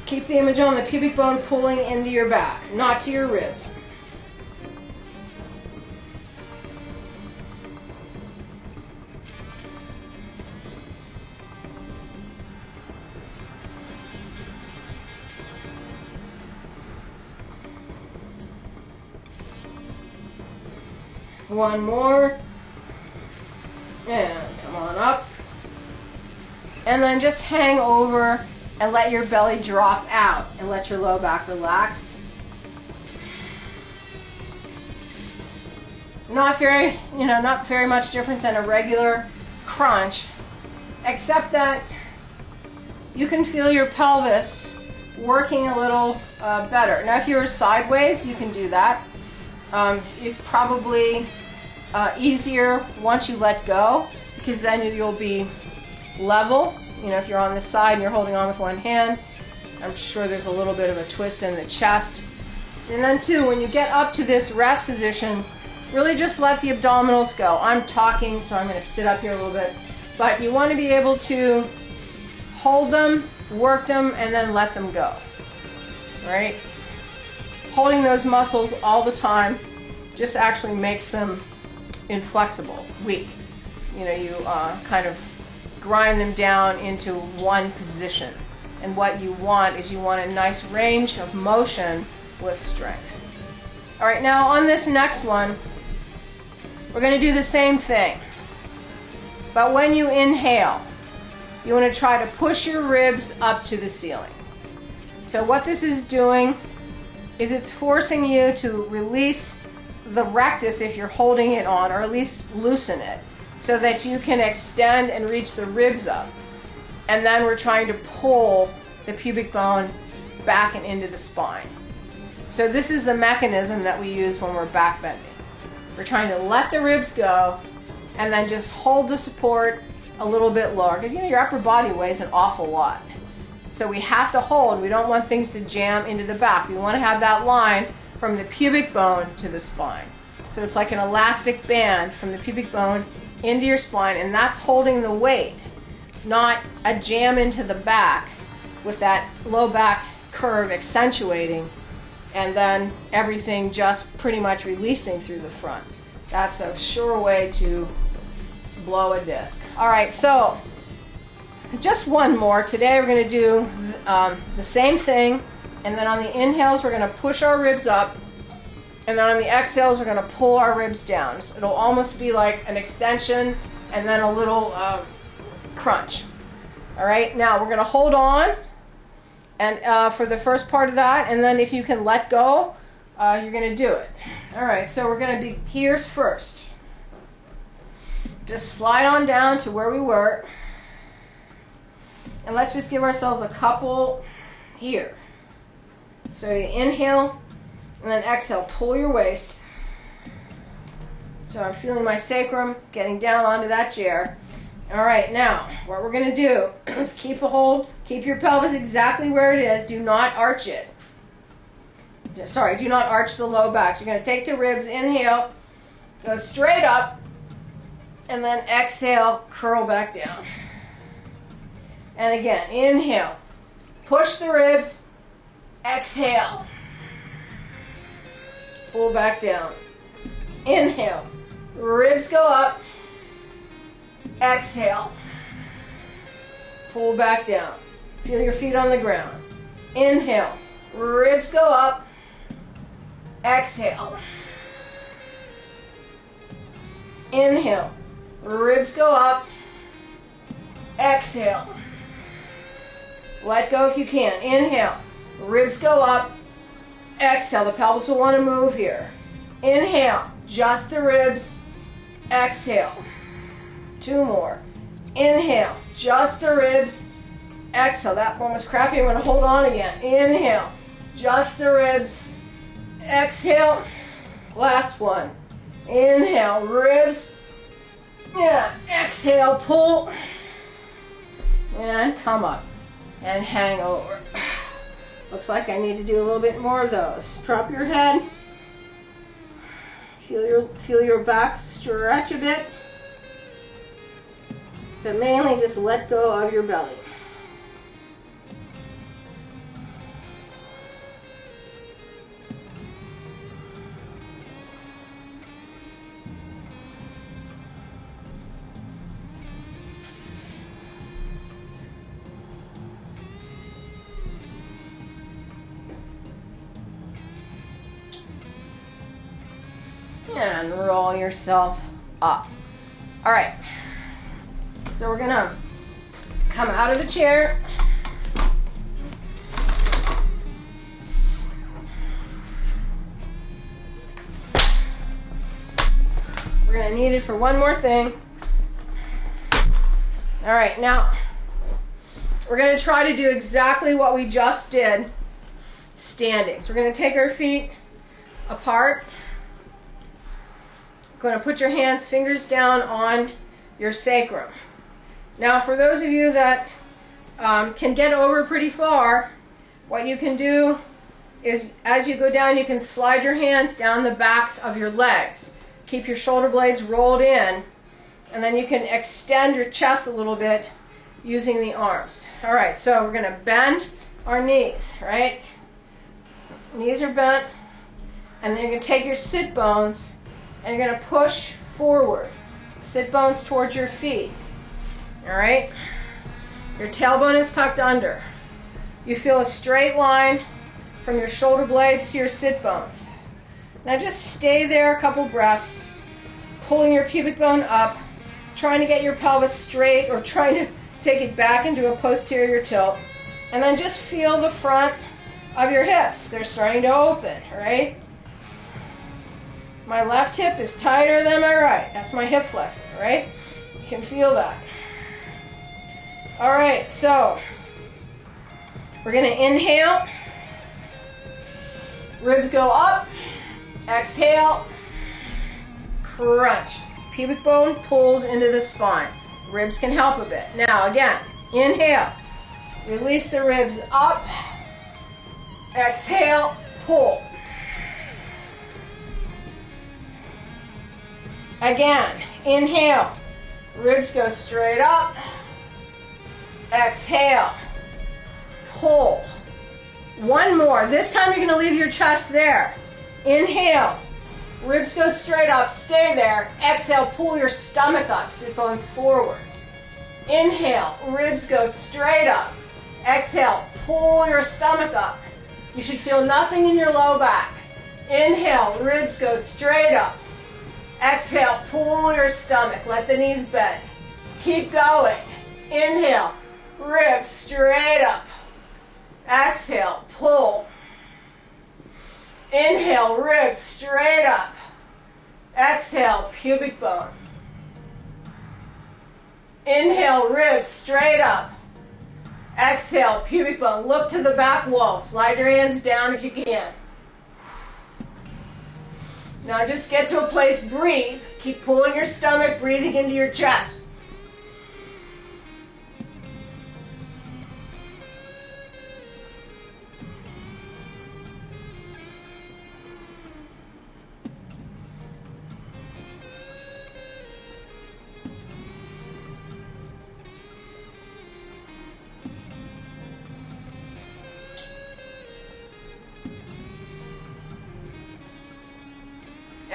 Keep the image on the pubic bone pulling into your back, not to your ribs. One more. And come on up. And then just hang over and let your belly drop out and let your low back relax. Not very much different than a regular crunch, except that you can feel your pelvis working a little better. Now, if you're sideways, you can do that. It's probably easier once you let go, because then you'll be level. If you're on the side and you're holding on with one hand, I'm sure there's a little bit of a twist in the chest. And then too, when you get up to this rest position, really just let the abdominals go. I'm talking, so I'm going to sit up here a little bit. But you want to be able to hold them, work them, and then let them go. Right? Holding those muscles all the time just actually makes them inflexible, weak. You kind of grind them down into one position. And what you want is a nice range of motion with strength. All right, now on this next one, we're going to do the same thing. But when you inhale, you want to try to push your ribs up to the ceiling. So what this is doing is it's forcing you to release the rectus if you're holding it on, or at least loosen it, so that you can extend and reach the ribs up. And then we're trying to pull the pubic bone back and into the spine. So this is the mechanism that we use when we're back bending. We're trying to let the ribs go and then just hold the support a little bit lower, because your upper body weighs an awful lot. So we have to hold. We don't want things to jam into the back. We want to have that line from the pubic bone to the spine. So it's like an elastic band from the pubic bone into your spine, and that's holding the weight, not a jam into the back with that low back curve accentuating and then everything just pretty much releasing through the front. That's a sure way to blow a disc. All right, so just one more. Today we're going to do the same thing, and then on the inhales we're going to push our ribs up, and then on the exhales we're going to pull our ribs down. So it'll almost be like an extension and then a little crunch. All right, now we're going to hold on and for the first part of that, and then if you can let go, you're going to do it. All right, so we're going to do here's first. Just slide on down to where we were, and let's just give ourselves a couple here. So you inhale and then exhale, pull your waist. So I'm feeling my sacrum getting down onto that chair. All right, now what we're going to do is keep a hold, keep your pelvis exactly where it is. Do not arch it. Sorry, do not arch the low back. So you're going to take the ribs, inhale, go straight up, and then exhale, curl back down. And again, inhale, push the ribs, exhale, pull back down. Inhale, ribs go up, exhale, pull back down. Feel your feet on the ground. Inhale, ribs go up, exhale. Inhale, ribs go up, exhale. Let go if you can. Inhale, ribs go up, exhale. The pelvis will want to move here. Inhale, just the ribs, exhale. Two more. Inhale, just the ribs, exhale. That one was crappy. I'm going to hold on again. Inhale, just the ribs, exhale. Last one. Inhale, ribs, yeah, exhale, pull, and come up and hang over. Looks like I need to do a little bit more of those. Drop your head. Feel your back stretch a bit. But mainly just let go of your belly. And roll yourself up. All right. So we're gonna come out of the chair. We're gonna need it for one more thing. All right, now we're gonna try to do exactly what we just did standing. So we're gonna take our feet apart. Going to put your hands, fingers down on your sacrum. Now, for those of you that can get over pretty far, what you can do is, as you go down, you can slide your hands down the backs of your legs. Keep your shoulder blades rolled in, and then you can extend your chest a little bit using the arms. All right, so we're going to bend our knees, right? Knees are bent, and then you're going to take your sit bones and you're going to push forward. Sit bones towards your feet. All right? Your tailbone is tucked under. You feel a straight line from your shoulder blades to your sit bones. Now just stay there a couple breaths, pulling your pubic bone up, trying to get your pelvis straight or trying to take it back into a posterior tilt. And then just feel the front of your hips. They're starting to open, right? My left hip is tighter than my right. That's my hip flexor, right? You can feel that. All right, so we're going to inhale. Ribs go up. Exhale. Crunch. Pubic bone pulls into the spine. Ribs can help a bit. Now again, inhale. Release the ribs up. Exhale. Pull. Again, inhale. Ribs go straight up. Exhale. Pull. One more. This time you're going to leave your chest there. Inhale. Ribs go straight up. Stay there. Exhale. Pull your stomach up. Sit bones forward. Inhale. Ribs go straight up. Exhale. Pull your stomach up. You should feel nothing in your low back. Inhale. Ribs go straight up. Exhale. Pull your stomach. Let the knees bend. Keep going. Inhale. Ribs straight up. Exhale, pull. Inhale, ribs straight up. Exhale, pubic bone. Inhale, ribs straight up. Exhale, pubic bone. Look to the back wall. Slide your hands down if you can. Now just get to a place, breathe. Keep pulling your stomach, breathing into your chest.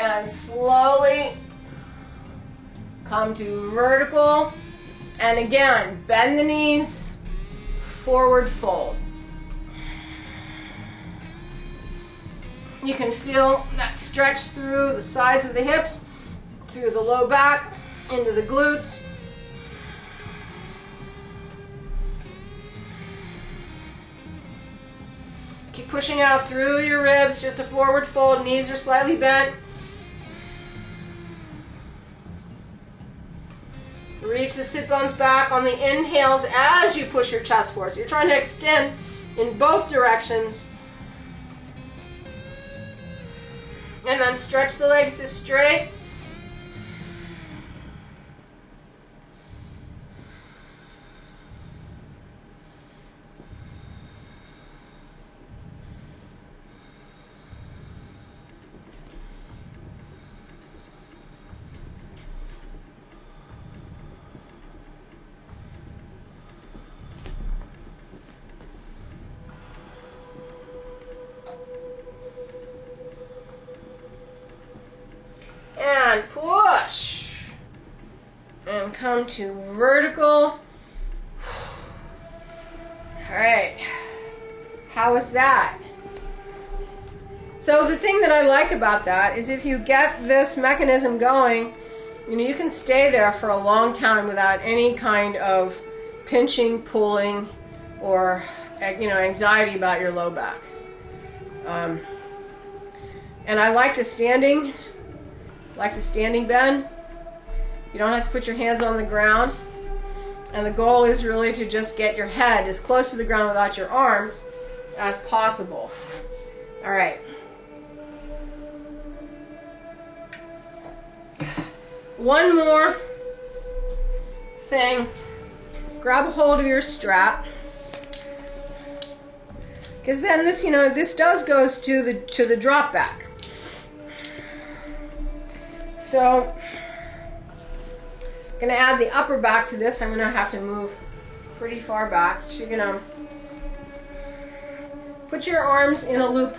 And slowly come to vertical. And again, bend the knees, forward fold. You can feel that stretch through the sides of the hips, through the low back, into the glutes. Keep pushing out through your ribs, just a forward fold, knees are slightly bent. Reach the sit bones back on the inhales as you push your chest forward. So you're trying to extend in both directions. And then stretch the legs to straight. And push. And come to vertical. All right. How was that? So the thing that I like about that is if you get this mechanism going, you can stay there for a long time without any kind of pinching, pulling, or anxiety about your low back. And I like the standing bend. You don't have to put your hands on the ground. And the goal is really to just get your head as close to the ground without your arms as possible. All right. One more thing. Grab a hold of your strap. Because then this does goes to the drop back. So, I'm going to add the upper back to this. I'm going to have to move pretty far back. So you're going to put your arms in a loop,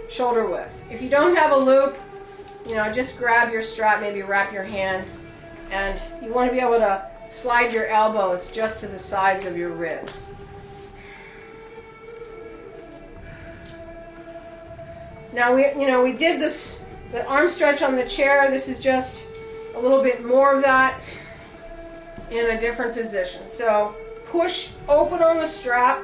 shoulder width. If you don't have a loop, just grab your strap, maybe wrap your hands, and you want to be able to slide your elbows just to the sides of your ribs. Now we did this. The arm stretch on the chair, this is just a little bit more of that in a different position. So push open on the strap,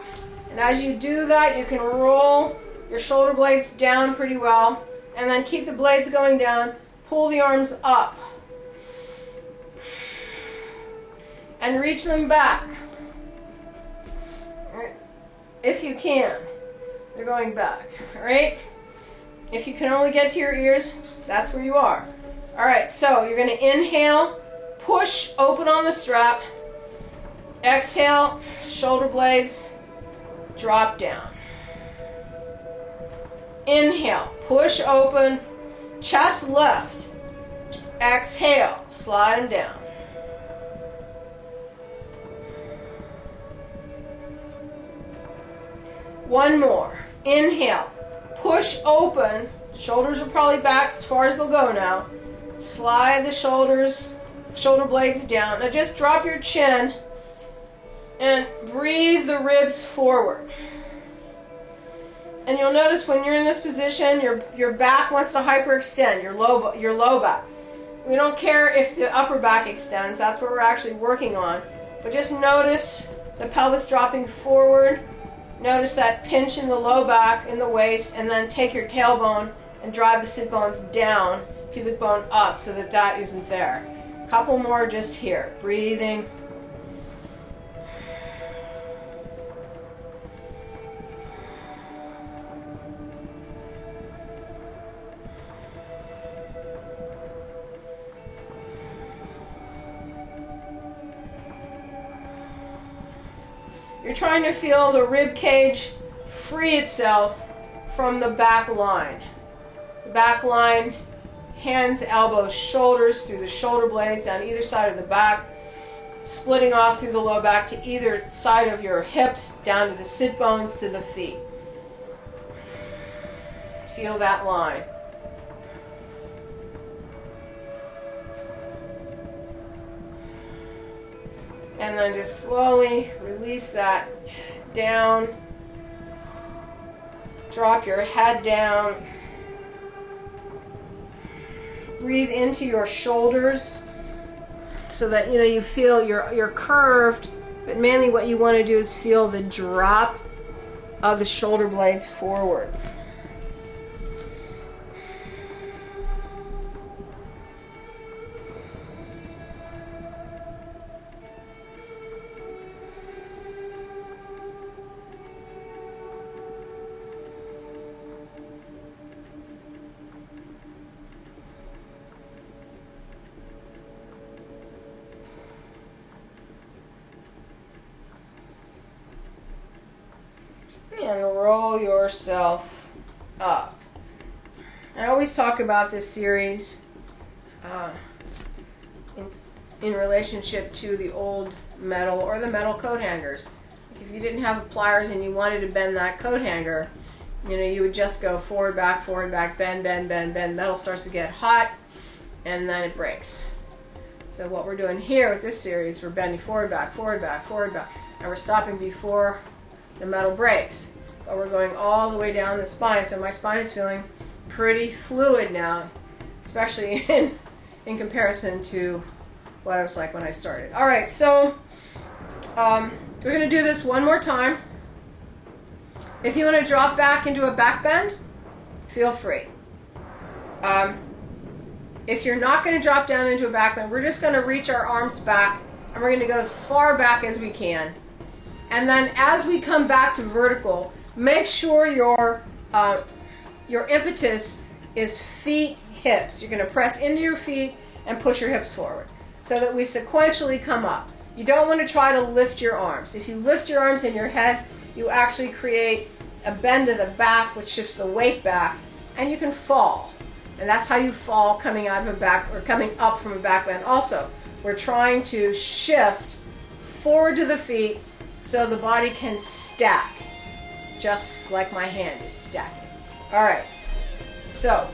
and as you do that, you can roll your shoulder blades down pretty well, and then keep the blades going down, pull the arms up, and reach them back, if you can. They're going back, all right? If you can only get to your ears, that's where you are. All right, so you're gonna inhale, push open on the strap. Exhale, shoulder blades, drop down. Inhale, push open, chest lift. Exhale, slide them down. One more. Inhale, push open, shoulders are probably back as far as they'll go now. Slide the shoulder blades down. Now just drop your chin and breathe the ribs forward. And you'll notice when you're in this position, your back wants to hyperextend, your low back. We don't care if the upper back extends, that's what we're actually working on. But just notice the pelvis dropping forward. Notice that pinch in the low back, in the waist, and then take your tailbone and drive the sit bones down, pubic bone up, so that that isn't there. Couple more just here. Breathing. You're trying to feel the rib cage free itself from the back line. The back line, hands, elbows, shoulders through the shoulder blades down either side of the back, splitting off through the low back to either side of your hips, down to the sit bones, to the feet. Feel that line. And then just slowly release that down. Drop your head down. Breathe into your shoulders so that you feel you're curved, but mainly what you want to do is feel the drop of the shoulder blades forward. And roll yourself up. I always talk about this series in relationship to the old metal or the metal coat hangers. If you didn't have pliers and you wanted to bend that coat hanger, you would just go forward, back, bend, bend, bend, bend. Metal starts to get hot and then it breaks. So what we're doing here with this series, we're bending forward, back, and we're stopping before the metal breaks. But we're going all the way down the spine, so my spine is feeling pretty fluid now, especially in comparison to what it was like when I started. All right, so we're going to do this one more time. If you want to drop back into a back bend, feel free. If you're not going to drop down into a back bend, we're just going to reach our arms back, and we're going to go as far back as we can. And then as we come back to vertical, make sure your impetus is feet, hips. You're going to press into your feet and push your hips forward so that we sequentially come up. You don't want to try to lift your arms. If you lift your arms in your head, you actually create a bend of the back, which shifts the weight back, and you can fall. And that's how you fall coming out of a back or coming up from a back bend. Also, we're trying to shift forward to the feet so the body can stack, just like my hand is stacking. All right, so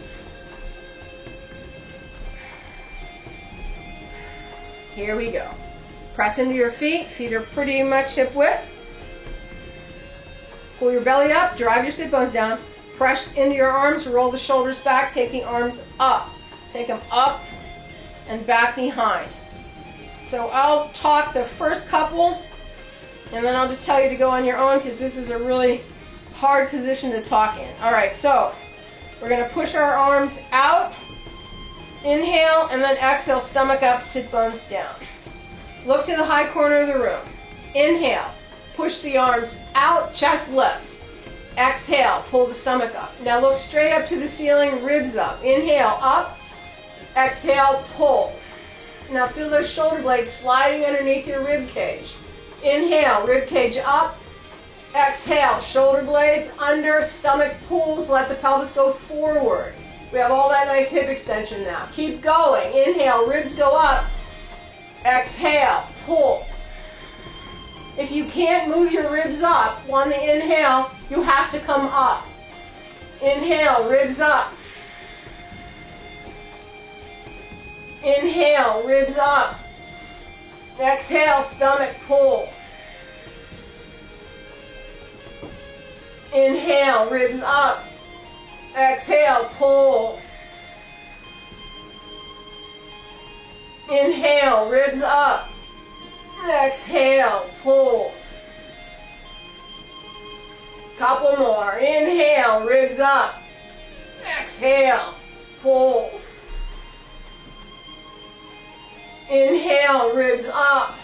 here we go. Press into your feet. Feet are pretty much hip width. Pull your belly up, drive your sit bones down. Press into your arms, roll the shoulders back, taking arms up. Take them up and back behind. So I'll talk the first couple, and then I'll just tell you to go on your own because this is a really hard position to talk in. All right, so we're going to push our arms out. Inhale, and then exhale, stomach up, sit bones down. Look to the high corner of the room. Inhale, push the arms out, chest lift. Exhale, pull the stomach up. Now look straight up to the ceiling, ribs up. Inhale, up. Exhale, pull. Now feel those shoulder blades sliding underneath your rib cage. Inhale, rib cage up. Exhale, shoulder blades under, stomach pulls, let the pelvis go forward. We have all that nice hip extension now. Keep going. Inhale, ribs go up. Exhale, pull. If you can't move your ribs up on the inhale, you have to come up. Inhale, ribs up. Inhale, ribs up. Exhale, stomach pull. Inhale, ribs up. Exhale, pull. Inhale, ribs up. Exhale, pull. Couple more. Inhale, ribs up. Exhale, pull. Inhale, ribs up.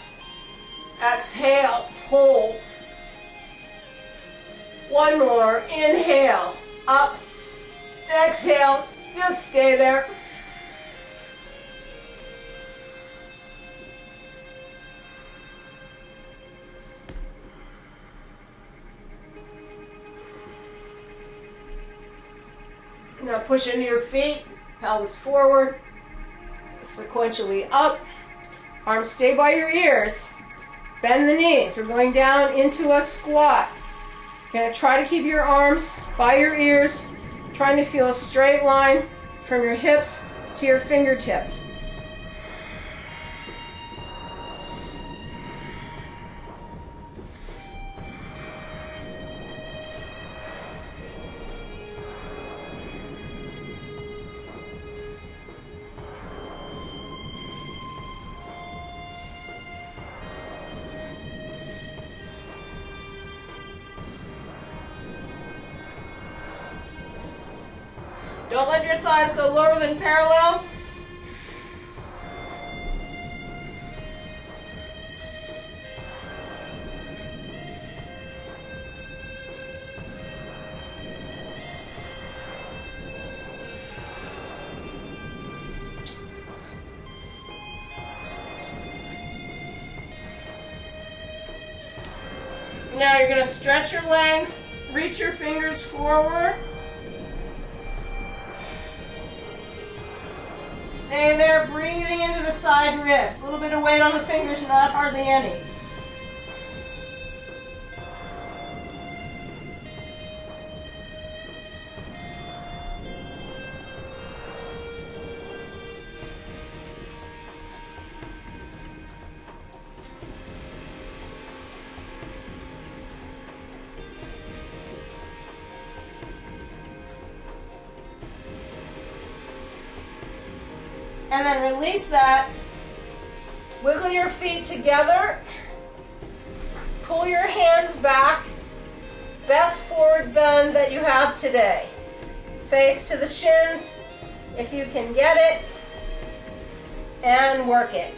Exhale, pull. One more. Inhale, up. Exhale, just stay there. Now push into your feet, pelvis forward, sequentially up. Arms stay by your ears. Bend the knees. We're going down into a squat. You're going to try to keep your arms by your ears, trying to feel a straight line from your hips to your fingertips. Don't let your thighs go lower than parallel. Now you're going to stretch your legs, reach your fingers forward. Stay there, breathing into the side ribs. A little bit of weight on the fingers, not hardly any. And then release that. Wiggle your feet together. Pull your hands back. Best forward bend that you have today. Face to the shins if you can get it. And work it.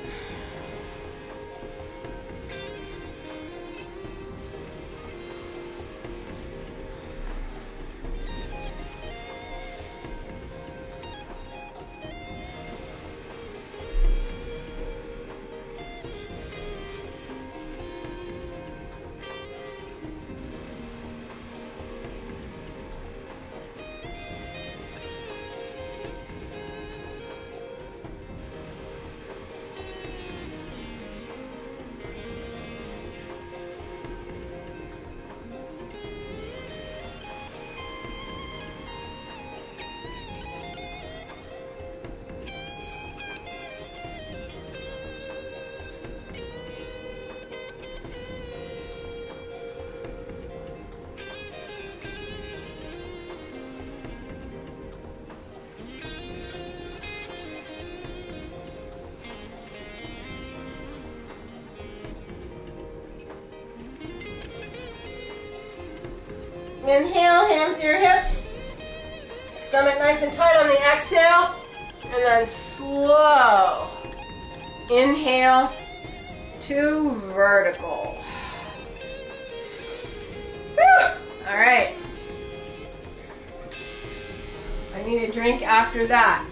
Inhale, hands to your hips. Stomach nice and tight on the exhale. And then slow. Inhale to vertical. Whew. All right. I need a drink after that.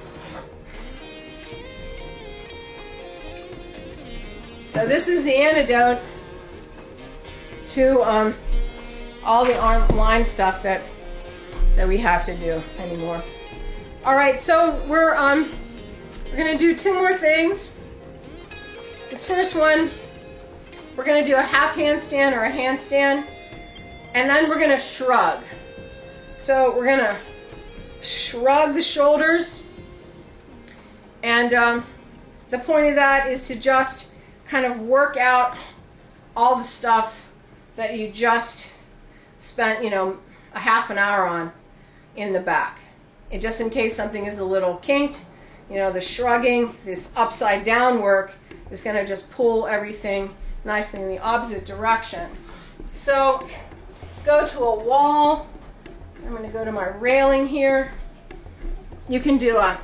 So this is the antidote to all the online stuff that we have to do anymore. All right, so we're gonna do 2 more things. This first one, we're gonna do a half handstand or a handstand, and then we're gonna shrug. So we're gonna shrug the shoulders, and the point of that is to just kind of work out all the stuff that you just spent, a half an hour on in the back. And just in case something is a little kinked, the shrugging, this upside down work is going to just pull everything nicely in the opposite direction. So go to a wall. I'm going to go to my railing here. You can do a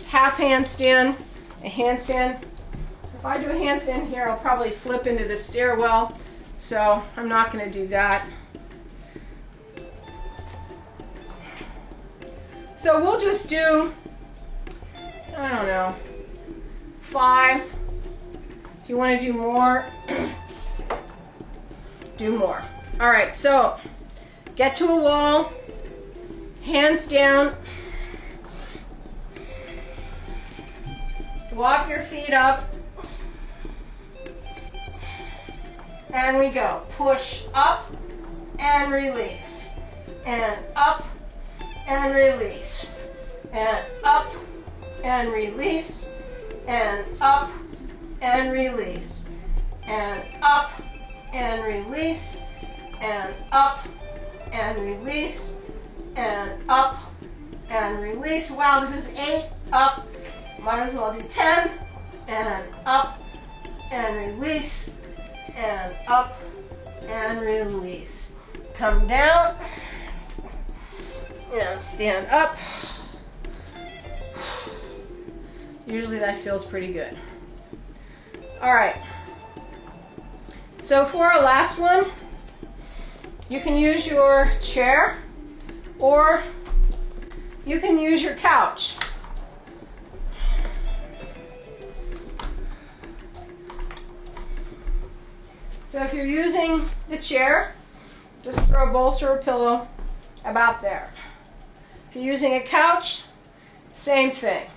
half handstand, a handstand. So if I do a handstand here, I'll probably flip into the stairwell. So I'm not going to do that. So we'll just do, 5. If you want to do more, do more. All right, so get to a wall, hands down, walk your feet up, and we go. Push up and release, and up and release, and up and release, and up and release, and up and release, and up and release, and up and release. Wow, this is 8, up. Might as well do 10, and up and release, and up and release. Come down and stand up. Usually that feels pretty good. All right. So for our last one, you can use your chair or you can use your couch. So if you're using the chair, just throw a bolster or pillow about there. If you're using a couch, same thing.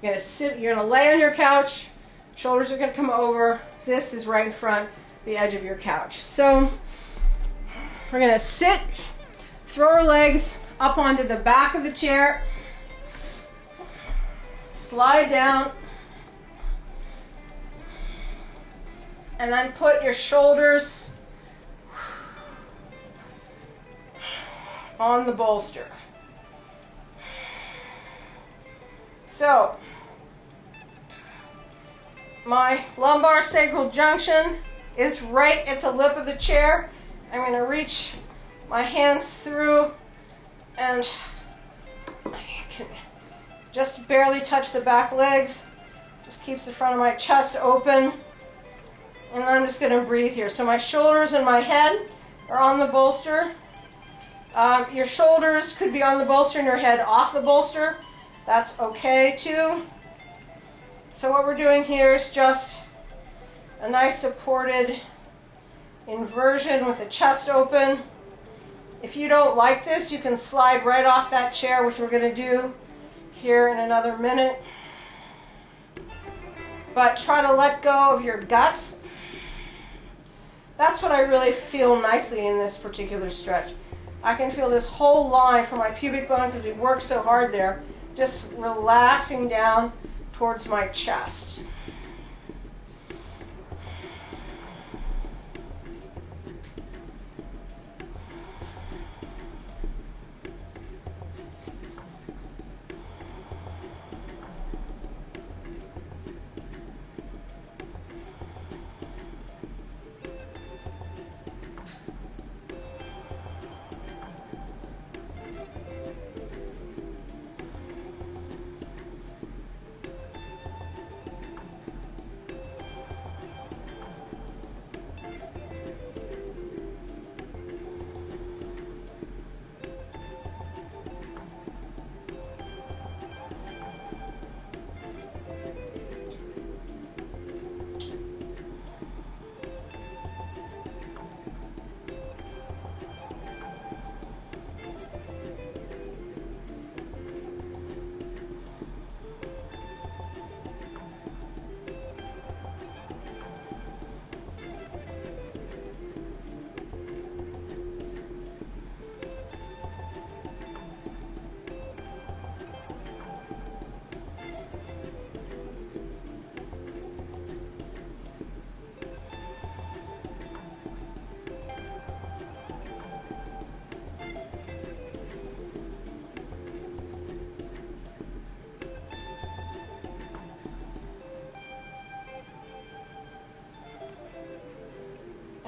You're gonna sit, you're gonna lay on your couch, shoulders are gonna come over. This is right in front, the edge of your couch. So we're gonna sit, throw our legs up onto the back of the chair, slide down, and then put your shoulders on the bolster. So, my lumbar sacral junction is right at the lip of the chair. I'm going to reach my hands through and I can just barely touch the back legs. Just keeps the front of my chest open. And I'm just going to breathe here. So my shoulders and my head are on the bolster. Your shoulders could be on the bolster and your head off the bolster. That's okay too. So what we're doing here is just a nice supported inversion with the chest open. If you don't like this, you can slide right off that chair, which we're going to do here in another minute. But try to let go of your guts. That's what I really feel nicely in this particular stretch. I can feel this whole line from my pubic bone because we worked so hard there, just relaxing down towards my chest.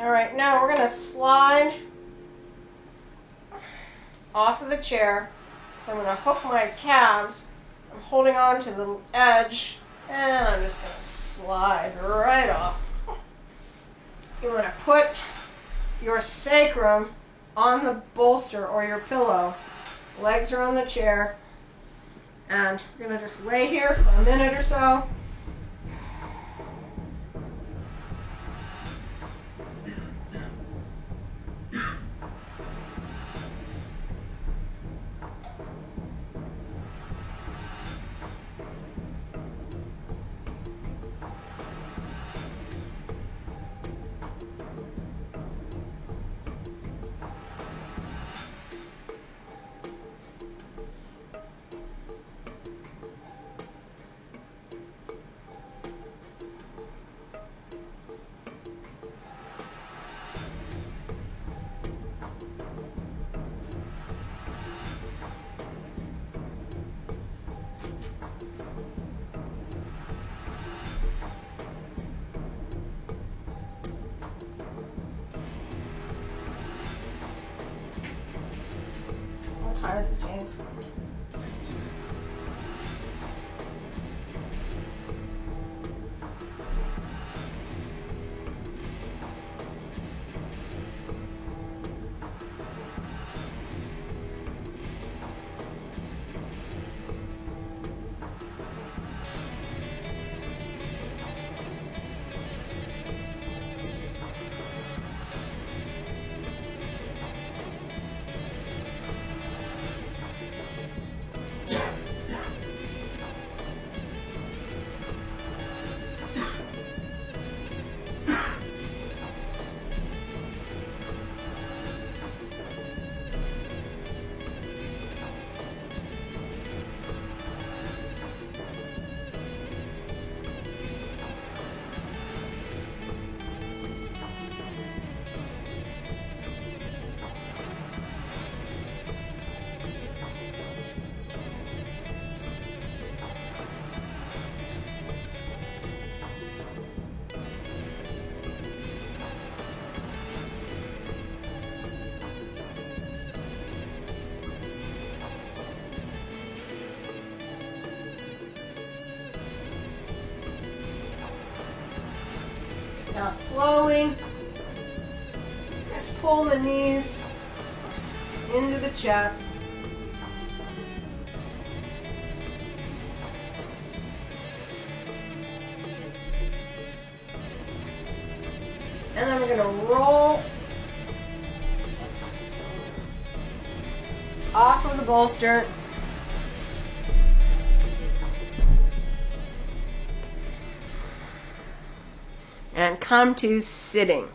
All right, now we're gonna slide off of the chair. So I'm gonna hook my calves. I'm holding on to the edge, and I'm just gonna slide right off. You wanna put your sacrum on the bolster or your pillow. Legs are on the chair. And we're gonna just lay here for a minute or so. What time is it, James? Now slowly, just pull the knees into the chest. And then we're going to roll off of the bolster. And come to sitting.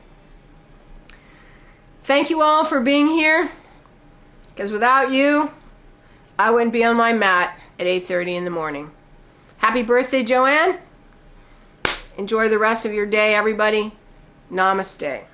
Thank you all for being here, because without you, I wouldn't be on my mat at 8:30 in the morning. Happy birthday, Joanne. Enjoy the rest of your day, everybody. Namaste.